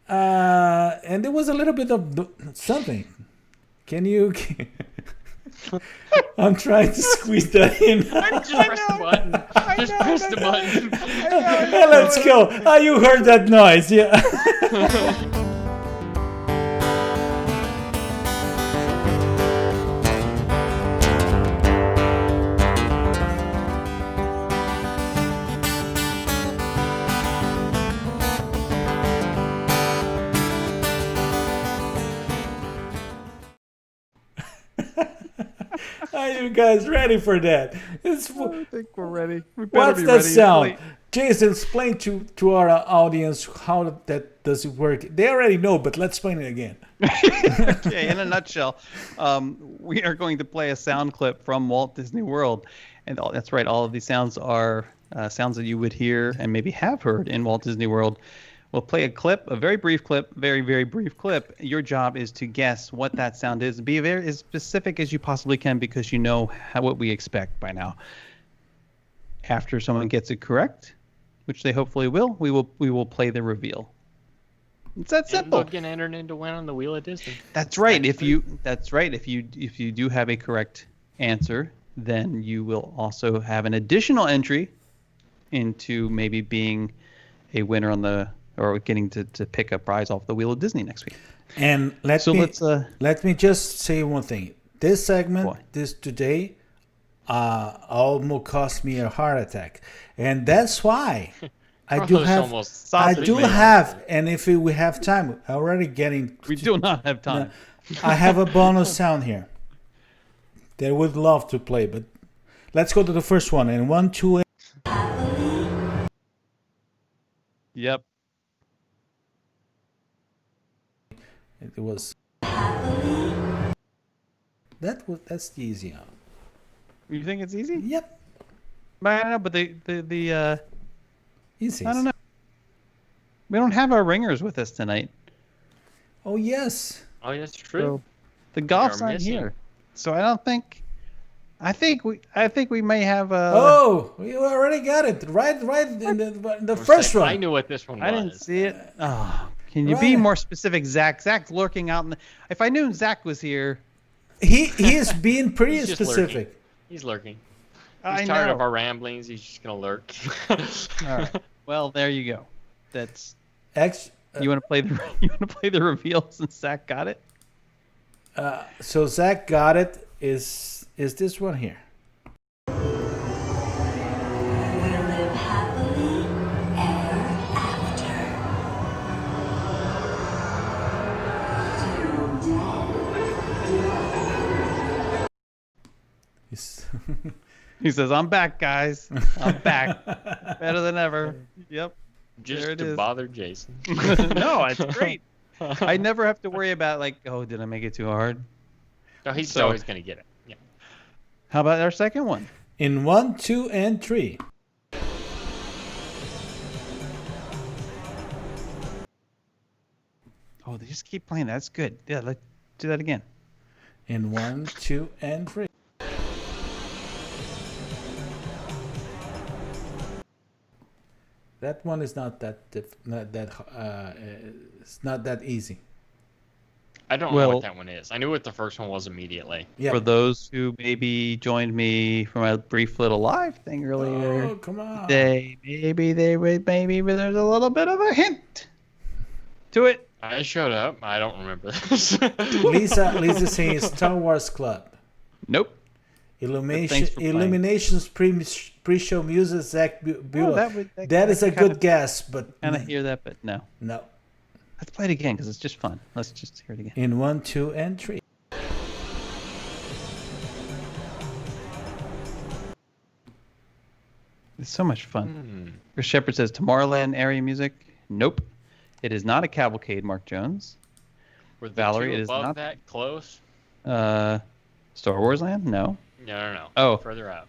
And there was a little bit of something. Can you? I'm trying to squeeze that in. Just press the button. Just press the button. Hey, let's go. Oh, you heard that noise, yeah. Are you guys ready for that? I think we're ready. We better What's be that ready. sound? Jason, explain to our audience how that does it work. They already know, but let's explain it again. Okay, in a nutshell, we are going to play a sound clip from Walt Disney World. And that's right, all of these sounds are sounds that you would hear and maybe have heard in Walt Disney World. We'll play a clip, a very brief clip, very, very brief clip. Your job is to guess what that sound is. Be very as specific as you possibly can because you know what we expect by now. After someone gets it correct, which they hopefully will, we will play the reveal. It's that simple. And they'll get entered into Win on the Wheel of Disney. That's right. If you do have a correct answer, then you will also have an additional entry into maybe being a winner on the or getting to pick a prize off the Wheel of Disney next week. And let me just say one thing. This segment, this today, almost cost me a heart attack, and that's why I do have. And if we have time, already getting. We do not have time. I have a bonus sound here. They would love to play, but let's go to the first one. And 1, 2. Yep. It was. That's the easy one. You think it's easy? Yep. I don't know, but the Easy. I don't know. We don't have our ringers with us tonight. Oh yes. Oh, that's true. So the golf's not here, so I don't think. I think we may have. Oh, we already got it right in the first one. I knew what this one was. I didn't see it. Oh, can you be more specific, Zach? Zach's lurking out in the. If I knew Zach was here. He is being pretty He's specific. Lurking. He's lurking. I He's tired know. of our ramblings. He's just gonna lurk. All right. Well, there you go. That's. You want to play the reveal since Zach got it? So Zach got it. Is this one here? We live happily ever after. He says, "I'm back, guys. I'm back, better than ever." Yep. Just to bother Jason. No, it's great. I never have to worry about like, oh, did I make it too hard? No, he's always gonna get it. Yeah. How about our second one? In 1, 2, and 3. Oh, they just keep playing. That's good. Yeah, let's do that again. In 1, 2, and 3. That one is not that it's not that easy. I don't know what that one is. I knew what the first one was immediately. Yeah. For those who maybe joined me from a brief little live thing earlier Oh, come on. today, maybe there's a little bit of a hint to it. I showed up. I don't remember this. Lisa saying Star Wars Club. Nope. Illuminations pre-show music, Zach Bueller. Oh, that is a good guess, but Kind of hear that, but no. No. Let's play it again because it's just fun. Let's just hear it again. In 1, 2, and 3. It's so much fun. Chris Shepard says Tomorrowland area music. Nope. It is not a cavalcade, Mark Jones. Were the Valerie, two it is above not. that close? Star Wars Land? No. No. Oh. Further out.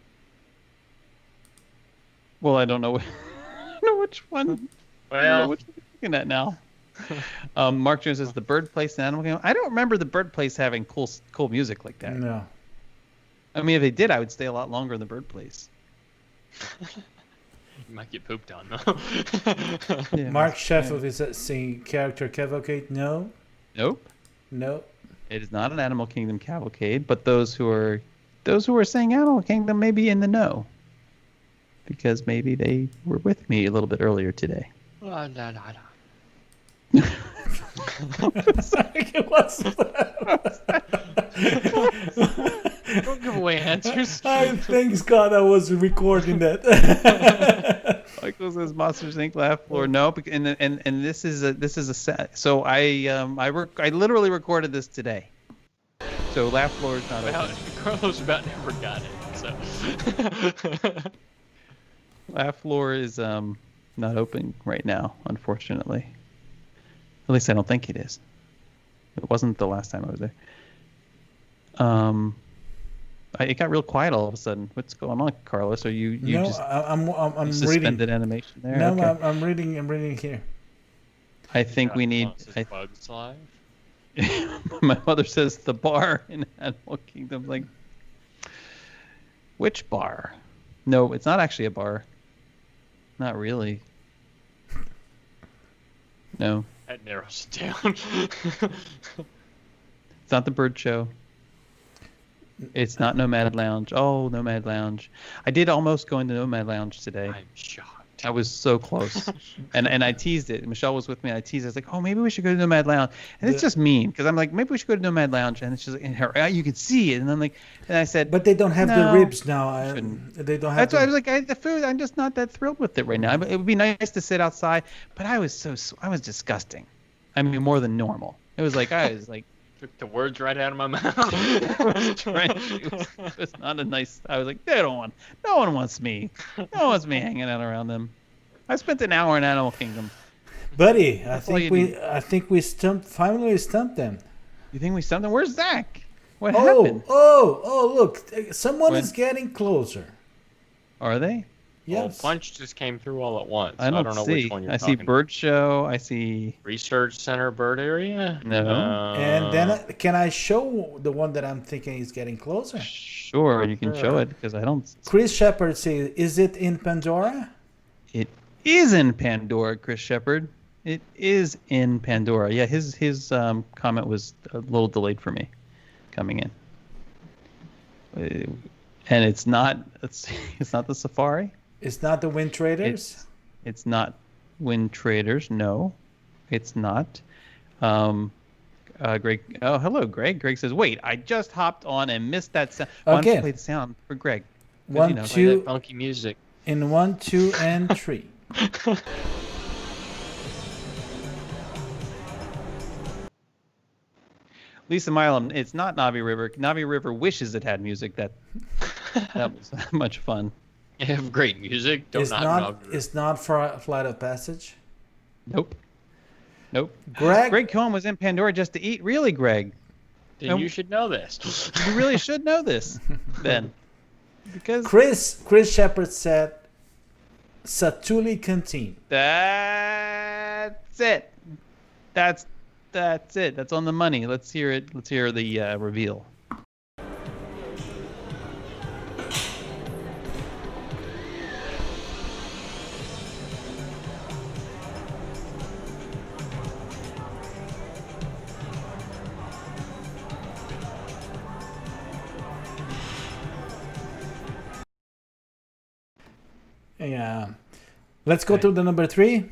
Well, I don't know. I don't know which one. I don't know Well, which one you're looking at now. Mark Jones says the Bird Place and Animal Kingdom. I don't remember the Bird Place having cool music like that. No. I mean, if they did, I would stay a lot longer in the Bird Place. you might get pooped on though. Yeah, Mark Sheffield is saying character cavalcade. No. Nope. No. It is not an Animal Kingdom cavalcade, but those who are saying Animal Kingdom may be in the know. Because maybe they were with me a little bit earlier today. Sorry, Don't give away answers. Thanks God I was recording that. Michael says Monsters Inc. Laugh Floor. No, and this is a set. So I literally recorded this today. So Laugh Floor is not open. Carlos about never got it. So. Laugh Floor is not open right now, unfortunately. At least I don't think it is. It wasn't the last time I was there. It got real quiet all of a sudden. What's going on, Carlos? Are you no, just I'm reading. suspended animation there? No, Okay. I'm reading. I'm reading here. I think we need. Bugs Live. My mother says the bar in Animal Kingdom. Like, which bar? No, it's not actually a bar. Not really. No. That narrows it down. It's not the Bird Show. It's not Nomad Lounge. Oh, Nomad Lounge. I did almost go into Nomad Lounge today. I'm shocked. I was so close. and I teased it. Michelle was with me. And I teased it. I was like, oh, maybe we should go to Nomad Lounge. And it's just mean because I'm like, maybe we should go to Nomad Lounge. And it's just like, and her, you can see it. And I'm like, and I said, But they don't have no, the ribs now. shouldn't. They don't have. That's why I was like, the food. I'm just not that thrilled with it right now. It would be nice to sit outside, but I was disgusting. I mean, more than normal. It was like I was like. Took the words right out of my mouth. Right. It was not a nice. I was like, no one wants me. No one wants me hanging out around them. I spent an hour in Animal Kingdom. Buddy, That's all you need. I think we finally stumped them. You think we stumped them? Where's Zach? What happened? Oh! Look, someone What? is getting closer. Are they? Yes. Well, Punch just came through all at once. I don't know see. which one you're I see talking Bird Show. I see. Research Center Bird Area? No. And then can I show the one that I'm thinking is getting closer? Sure, you can show it because I don't. Chris Shepard says, "Is it in Pandora?" It is in Pandora, Chris Shepard. It is in Pandora. Yeah, his comment was a little delayed for me coming in. And it's not the Safari. It's not the Wind Traders. It's not Wind Traders. No, it's not. Greg. Oh, hello, Greg. Greg says, "Wait, I just hopped on and missed that sound." Why don't you play the sound for Greg? 'Cause, 1, you know, 2, that funky music. in 1, 2, and 3. Lisa Milam, it's not Navi River. Navi River wishes it had music. That was much fun. You have great music. It's not for Flight of Passage. Nope. Greg Cohen was in Pandora just to eat. Really, Greg? Then you should know this. You really should know this, then. Because Chris Shepard said Satuli Canteen. that's it. That's it. That's on the money. Let's hear it. Let's hear the reveal. Yeah. Let's go to the number 3.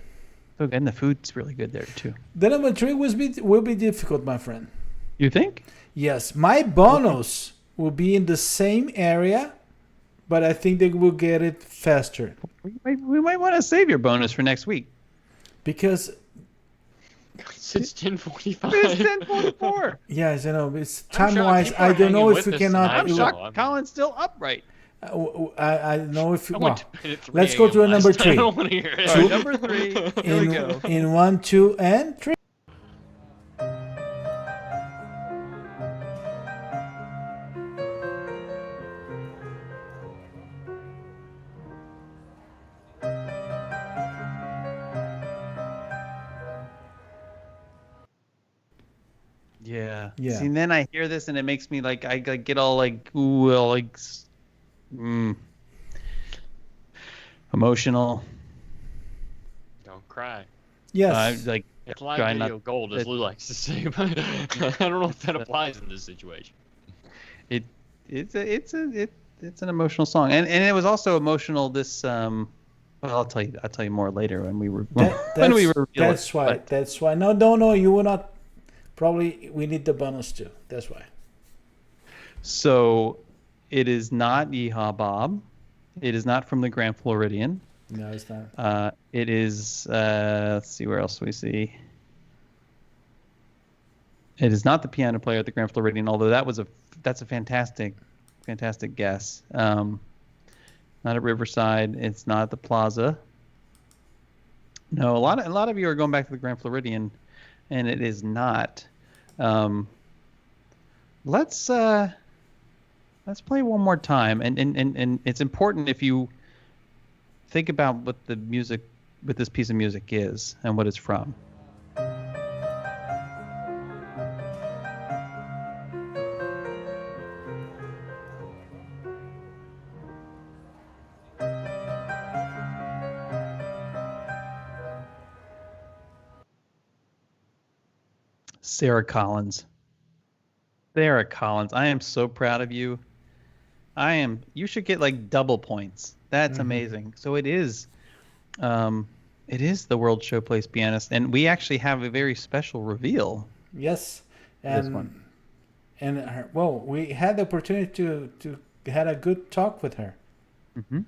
And the food's really good there too. The number 3 will be difficult, my friend. You think? Yes, my bonus will be in the same area, but I think they will get it faster We might want to save your bonus for next week. because It's 10:45. It's 10:44. Yes, I know. It's I'm shocked time-wise. people are I don't know hanging if with we us cannot. tonight. I'm No, shocked. I'm- Colin's still upright. I know if. I Well, went to bed at 3 let's go a.m. to a number last night. I 3. don't want to hear it. All right, number 3. Here we go. In 1, 2, and 3. Yeah. Yeah. See, and then I hear this and it makes me like I get all like ooh, like emotional. Don't cry. Yes. Like It's live try video not- gold, as it- Lou likes to say, but I don't know if that applies in this situation. it's an emotional song, and it was also emotional. This well, I'll tell you more later when we were when we reveal that's it, why. but- That's why. No. You will not. Probably we need the bonus too. That's why. So it is not Yeehaw Bob. It is not from the Grand Floridian. No, it's not. It is. Let's see where else we see. It is not the piano player at the Grand Floridian, although that's a fantastic guess. Not at Riverside. It's not at the Plaza. No, a lot of you are going back to the Grand Floridian, and it is not. Let's play one more time, and it's important if you think about what this piece of music is and what it's from. Sarah Collins. Sarah Collins, I am so proud of you. You should get like double points. That's amazing. So it is the World Showplace pianist, and we actually have a very special reveal. Yes, This and one. we had the opportunity to had a good talk with her. Mm-hmm.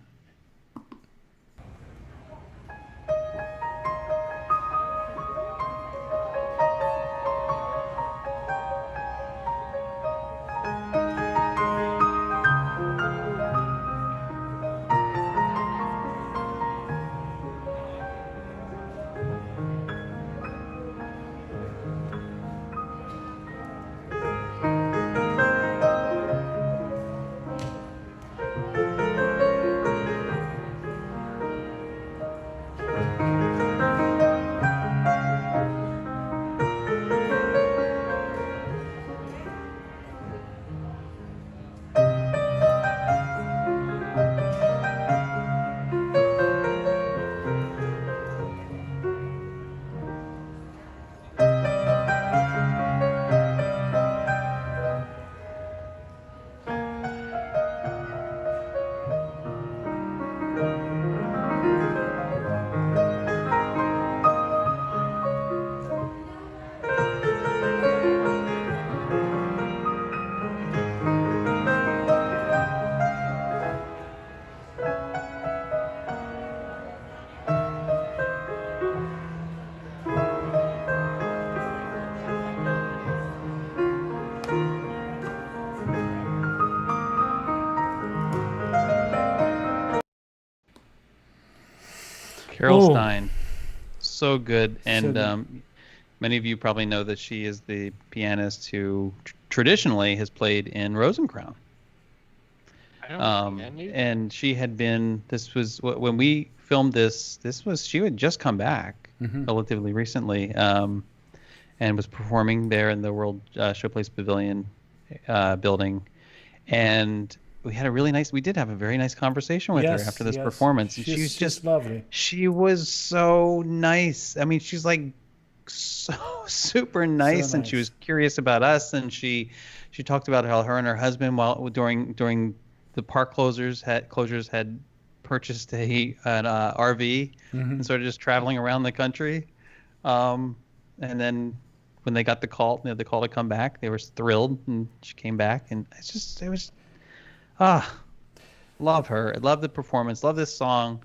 Carol Oh. Stein, so good, and So- many of you probably know that she is the pianist who traditionally has played in Rosencrown. I don't think I knew. And she had been. This was when we filmed this. She had just come back relatively recently, and was performing there in the World Showplace Pavilion building, and we did have a very nice conversation with her after this performance, and she was just lovely. She was so nice. I mean, she's like so super nice, and she was curious about us, and she talked about how her and her husband during the park closures had purchased an RV and started just traveling around the country, and then when they got the call to come back, they were thrilled, and she came back, and it was love her. I love the performance. Love this song.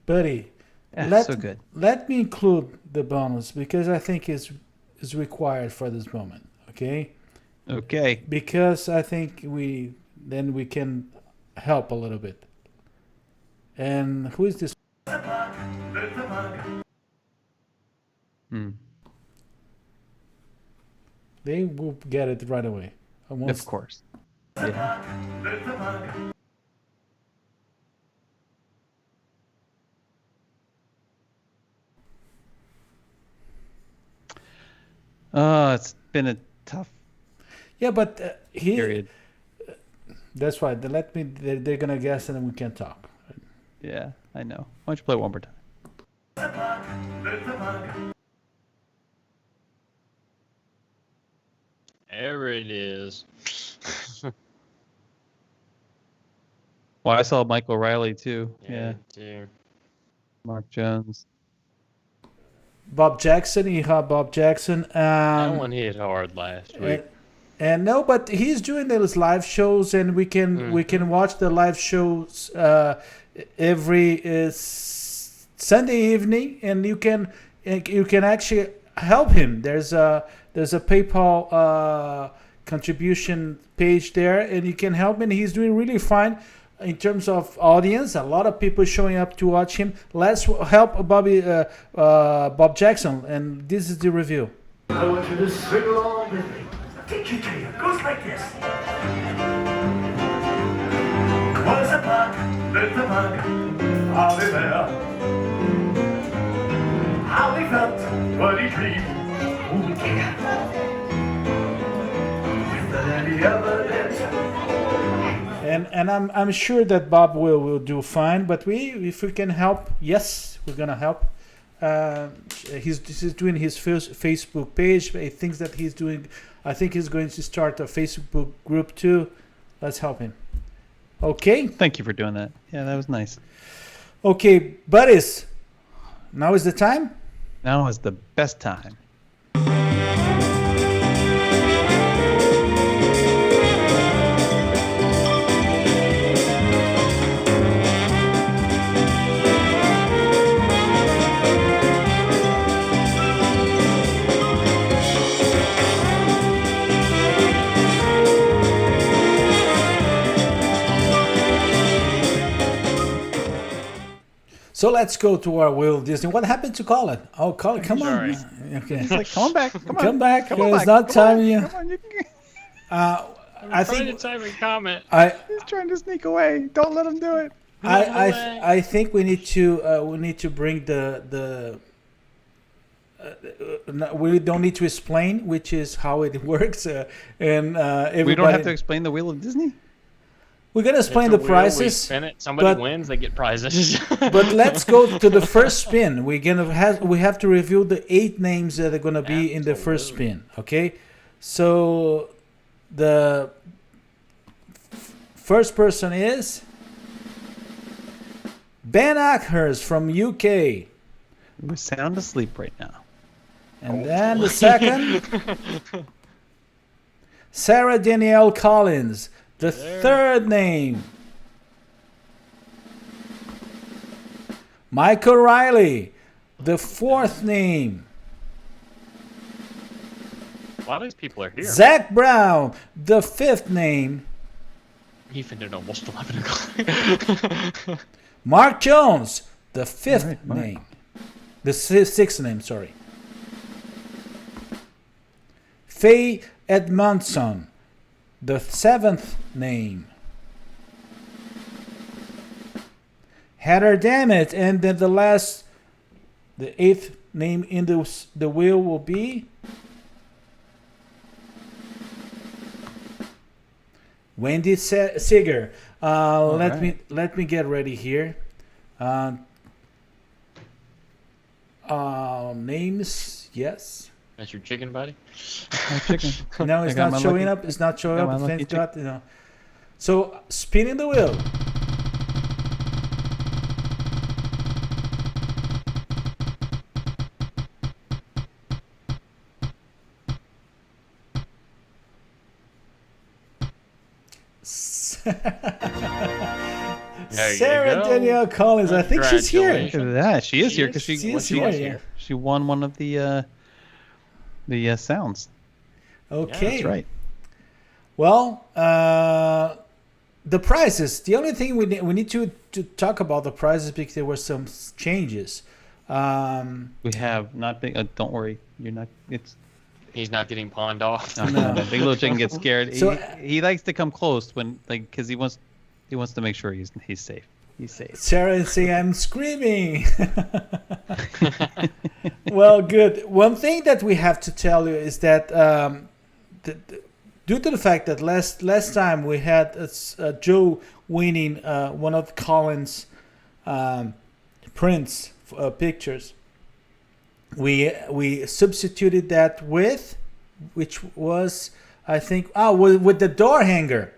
Buddy, Yeah, so good. Let me include the bonus because I think is required for this moment. Okay, Okay. because I think we can help a little bit. And who is this? Hmm. They will get it right away. Of course. Yeah. Oh, it's been a tough Yeah, but period. That's why. They're gonna guess, and then we can talk. Yeah, I know. Why don't you play it one more time? There it is. Well, I saw Michael Riley too. Yeah. Dude. Mark Jones. Bob Jackson, Bob Jackson. That one hit hard last week. And no, but he's doing those live shows, and we can watch the live shows every Sunday evening, and you can actually help him. There's a PayPal contribution page there, and you can help him. He's doing really fine in terms of audience. A lot of people showing up to watch him. Let's help Bob Jackson, and this is the review. I want you to sing along with me. Teach it to you. It goes like this. Was a bug, lived a bug, I'll be there. How he felt, what he dreamed, who would care? If there any evidence. And I'm sure that Bob will do fine, but if we can help, yes, we're gonna help. He's doing his first Facebook page. I think he's going to start a Facebook group too. Let's help him. Okay. Thank you for doing that. Yeah, that was nice. Okay, buddies. Now is the time. Now is the best time. So let's go to our Walt Disney. What happened to Collin? Oh, Collin, come on. Okay. It's like, come on back. Come on. Come back. Come on It's back. not time on, yet. Come on, you can... I Trying think to type a comment. He's trying to sneak away. Don't let him do it. I think we need to bring the we don't need to explain which is how it works and everybody, We don't have to explain the Wheel of Disney? we're gonna explain the We prizes, spin it. Somebody but- wins, they get prizes. but let's go to the first spin. We have to review the 8 names that are gonna be in the first spin. Okay, so the first person is Ben Ackhurst from UK. We're sound asleep right now. And then the second, Sarah Danielle Collins. The third name, Michael Riley. The fourth name, A lot of these people are here. Zach Brown. The fifth name, Even at almost 11 o'clock. Mark Jones. The fifth All right, Mark. name. The sixth name, sorry. Faye Edmondson. The seventh name. Heather Dammit. And then the eighth name in the wheel will be Wendy Seeger. Let me get ready here. Names, yes. That's your chicken, buddy? My chicken. No, it's I got not my showing lucky- up. It's not showing got my up. lucky Thank God, So spinning the wheel. There you Sarah go. Danielle Collins. I think she's here. Look at that. She is here because She she is she was here, here. She won one of the sounds. Okay. That's right. Well, the prizes. The only thing we need to talk about the prizes because there were some changes. We have not big. Don't worry, you're not. It's He's not getting pawned off. no. Big Little Chicken gets scared. So- he likes to come close when because he wants to make sure he's safe. He's safe. Sarah is saying, I'm screaming. Well, good. One thing that we have to tell you is that due to the fact that last time we had Joe winning one of Colin's prints pictures, we substituted that with, which was, I think, with the door hanger.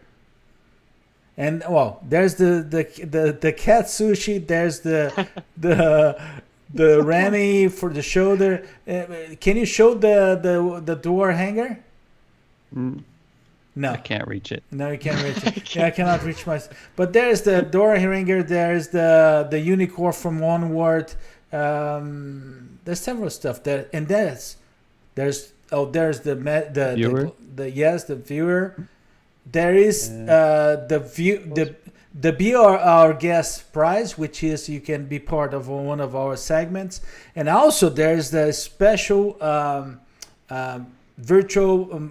And well, there's the cat sushi. There's the Remy for the shoulder. Can you show the door hanger? No, I can't reach it. no, you can't reach it. Yeah, I cannot reach my. But there's the door hanger. There's the unicorn from Onward. There's several stuff there, and there's the Viewer? the viewer. There is the Be Our Guest prize, which is you can be part of one of our segments, and also there's the special virtual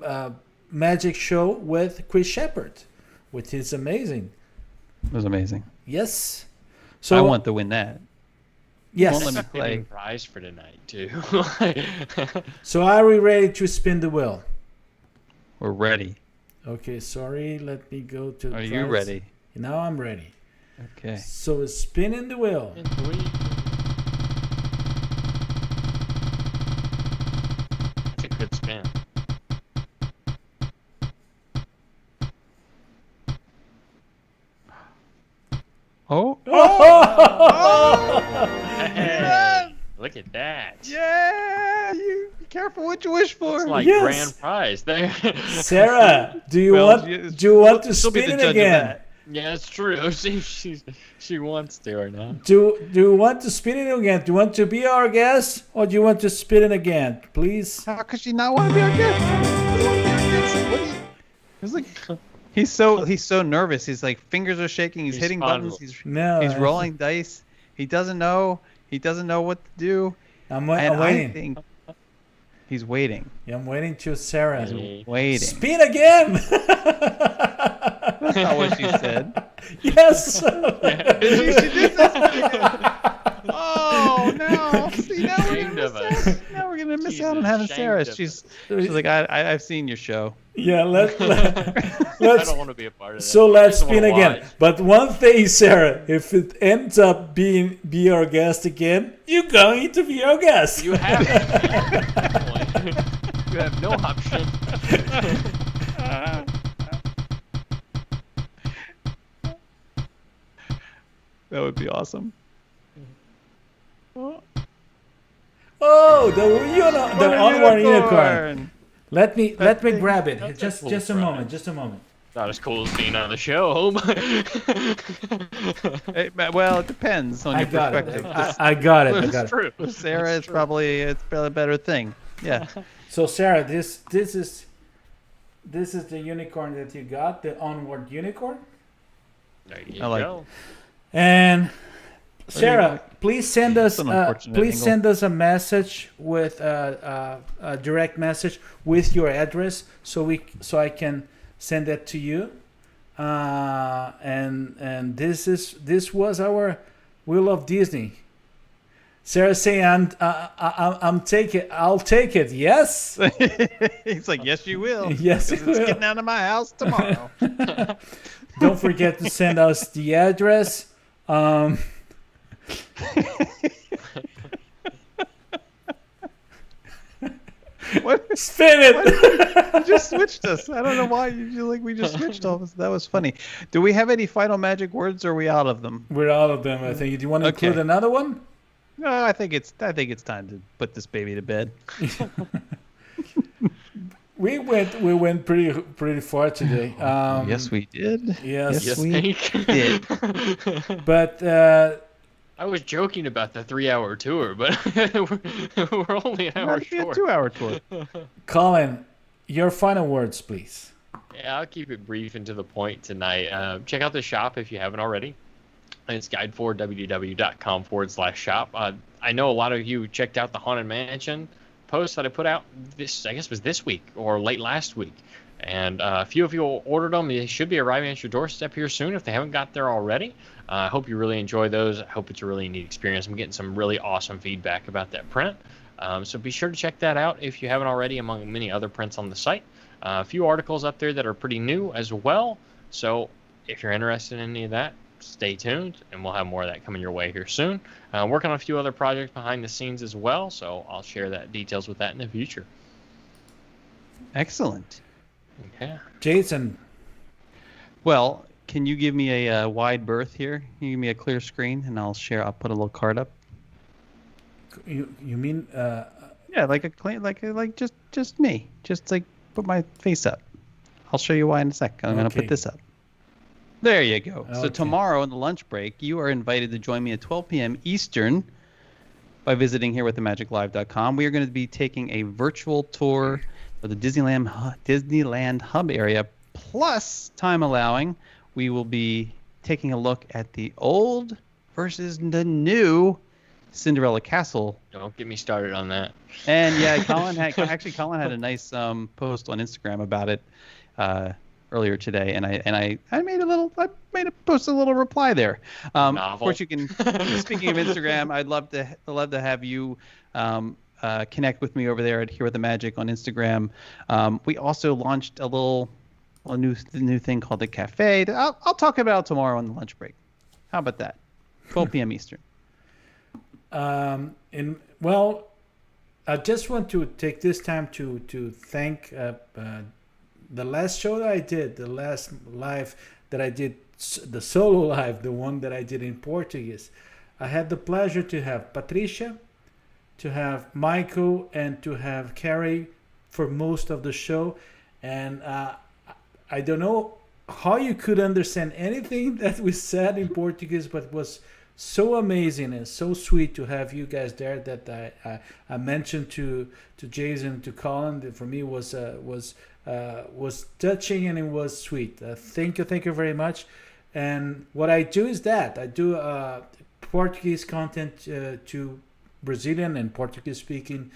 magic show with Chris Shepard, which is amazing. It was amazing. Yes. So I want to win that. yes. Won't let me Maybe play. prize for tonight too. So are we ready to spin the wheel? We're ready. Okay, sorry. Let me go to. Are you ready? Now I'm ready. Okay. So spinning the wheel. That's a good spin. Oh. Hey, look at that. Yeah. You be careful what you wish for. It's like Yes. grand prize there. Sarah, do you Well, want to she'll be spin the it judge of again? that. Yeah, it's true. She wants to or not. Do you want to spin it again? Do you want to be our guest or do you want to spin it again? Please. How could she not want to be our guest? He's like, he's so nervous. He's like fingers are shaking. He's hitting buttons. No. He's rolling dice. He doesn't know. He doesn't know what to do. I'm And I waiting. think he's waiting. Yeah, I'm waiting to Sarah. Hey. Waiting. Spin again. That's not what she said. Yes. Oh no! See, now Ashamed of us. Now we're gonna miss She's out on having ashamed Sarah. of us. She's like, I've seen your show. Yeah. I Let's. don't want to be a part of that. So let's I just spin wanna again. watch. But one thing, Sarah, if it ends up be our guest again, you're going to be our guest. You have you have no option. That would be awesome. Oh, the onward unicorn. Let me grab it. That's a Just cool just a prize. moment. Just a moment. Not as cool as being on the show, but Well, it depends on I your got it. perspective. I got it. I it's got it. true. Sarah, it's probably a better thing. Yeah. So Sarah, this is the unicorn that you got, the onward unicorn. There you I like go. And Sarah, please send us That's an unfortunate angle. send us a message with a direct message with your address so I can send that to you. And this was our Wheel of Disney. Sarah saying I'll take it. Yes. He's like, yes, you will. Yes, 'Cause you it's will. getting out of my house tomorrow. Don't forget to send us the address. What? Spin it. You just switched us. I don't know why. We just switched all of us. That was funny. Do we have any final magic words, or are we out of them? We're out of them. I think. Do you want to Okay. include another one? No, I think it's time to put this baby to bed. We went pretty far today. Yes, we did. Yes. Yes, we Hank. did. But I was joking about the 3-hour tour, but we're only an hour Might be a short. 2-hour tour. Colin, your final words, please. Yeah, I'll keep it brief and to the point tonight. Check out the shop if you haven't already. It's guide4ww.com/shop. I know a lot of you checked out the Haunted Mansion post that I put out I guess was this week or late last week. And a few of you ordered them. They should be arriving at your doorstep here soon if they haven't got there already. I hope you really enjoy those. I hope it's a really neat experience. I'm getting some really awesome feedback about that print. So be sure to check that out if you haven't already, among many other prints on the site. A few articles up there that are pretty new as well. So if you're interested in any of that, stay tuned, and we'll have more of that coming your way here soon. Working on a few other projects behind the scenes as well, so I'll share that details with that in the future. Excellent. Okay. Jason, Well, can you give me a wide berth here? Can you give me a clear screen, and I'll put a little card up. you mean Yeah, like a clean, like just me, just like put my face up. I'll show you why in a sec. I'm gonna Okay. put this up. There you go. So Okay. tomorrow in the lunch break, you are invited to join me at 12 p.m. Eastern by visiting here with themagiclive.com. We are going to be taking a virtual tour of the Disneyland Hub area. Plus, time allowing, we will be taking a look at the old versus the new Cinderella Castle. Don't get me started on that. And yeah, Colin had a nice post on Instagram about it earlier today, and I made a post a little reply there. Of Novel. course, you can. Speaking of Instagram, I'd love to have you connect with me over there at Here with the Magic on Instagram. We also launched a new thing called the Cafe. I'll talk about it tomorrow on the lunch break. How about that? 12 p.m. Eastern. I just want to take this time to thank the last show that I did, the last live that I did, the solo live, the one that I did in Portuguese. I had the pleasure to have Patricia, to have Michael, and to have Carrie for most of the show. And I don't know how you could understand anything that we said in Portuguese, but it was so amazing and so sweet to have you guys there that I mentioned to Jason, to Colin, that for me was touching and it was sweet. Thank you very much. And what I do is that I do Portuguese content to Brazilian and Portuguese speaking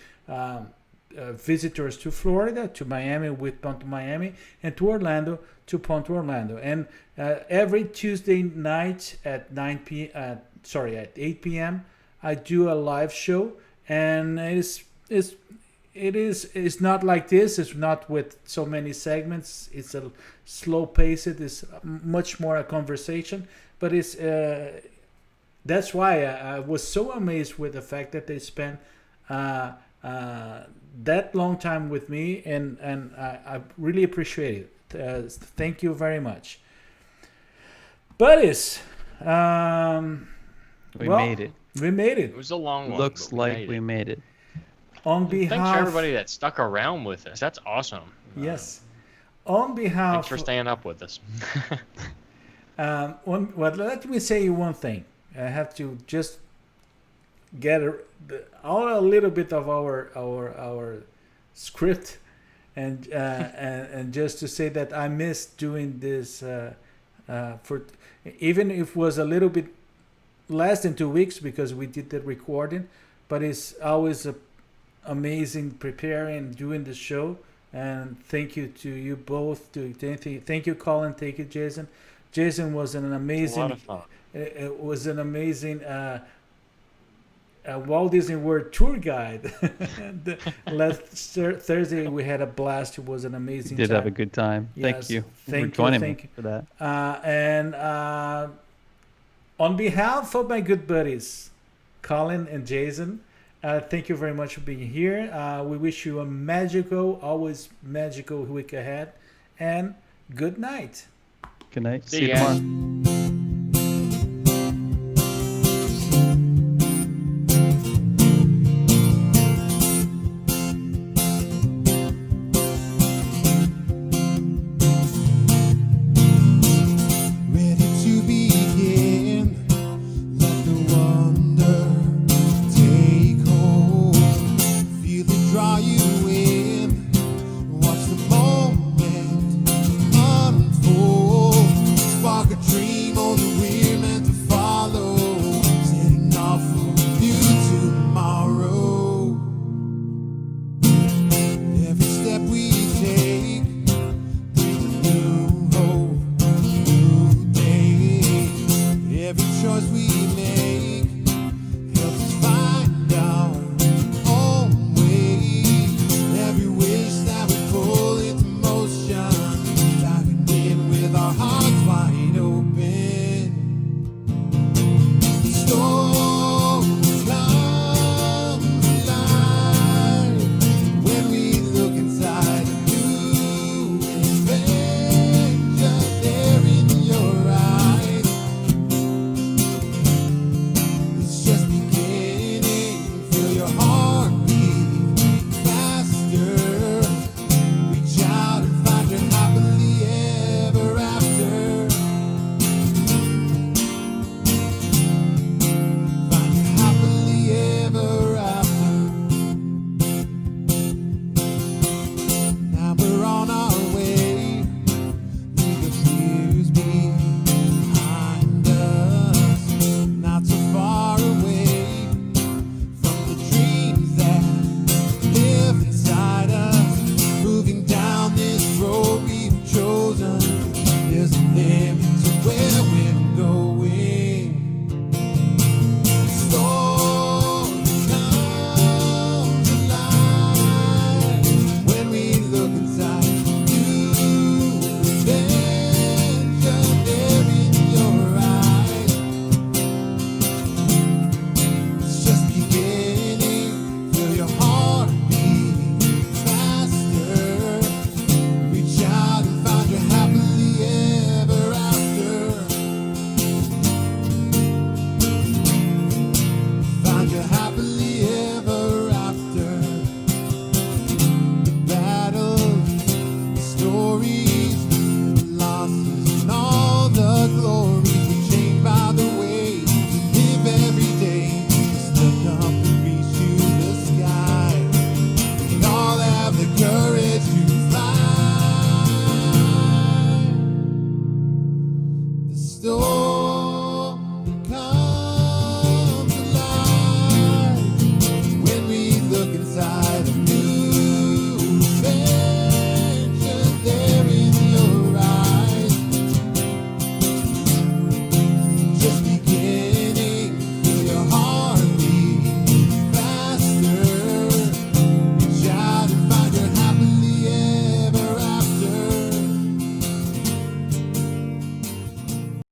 visitors to Florida, to Miami with Ponto Miami, and to Orlando to Ponto Orlando. And every Tuesday night at 8 p.m. I do a live show, and it's not like this. It's not with so many segments. It's a slow pace. It is much more a conversation, but it's that's why I was so amazed with the fact that they spent that long time with me, and I really appreciate it. Thank you very much, buddies. We made it. We made it. It was a long one. Looks but like we it. made it. On Thanks behalf, to everybody that stuck around with us. That's awesome. yes, on behalf. Thanks for staying up with us. Let me say you one thing. I have to just get a little bit of our script, and just to say that I missed doing this for, even if it was a little bit less than 2 weeks because we did the recording, but it's always amazing preparing doing the show. And thank you to you both. Thank you, Colin. Thank you, Jason. Jason was an amazing. A lot of fun. It was an amazing Walt Disney World tour guide. Last Thursday we had a blast. It was an amazing. Did time. have a good time. Thank Yes, you thank for joining thank me you. for that. And on behalf of my good buddies, Colin and Jason, thank you very much for being here. We wish you a always magical week ahead, and good night. Good night. See See you ya. tomorrow.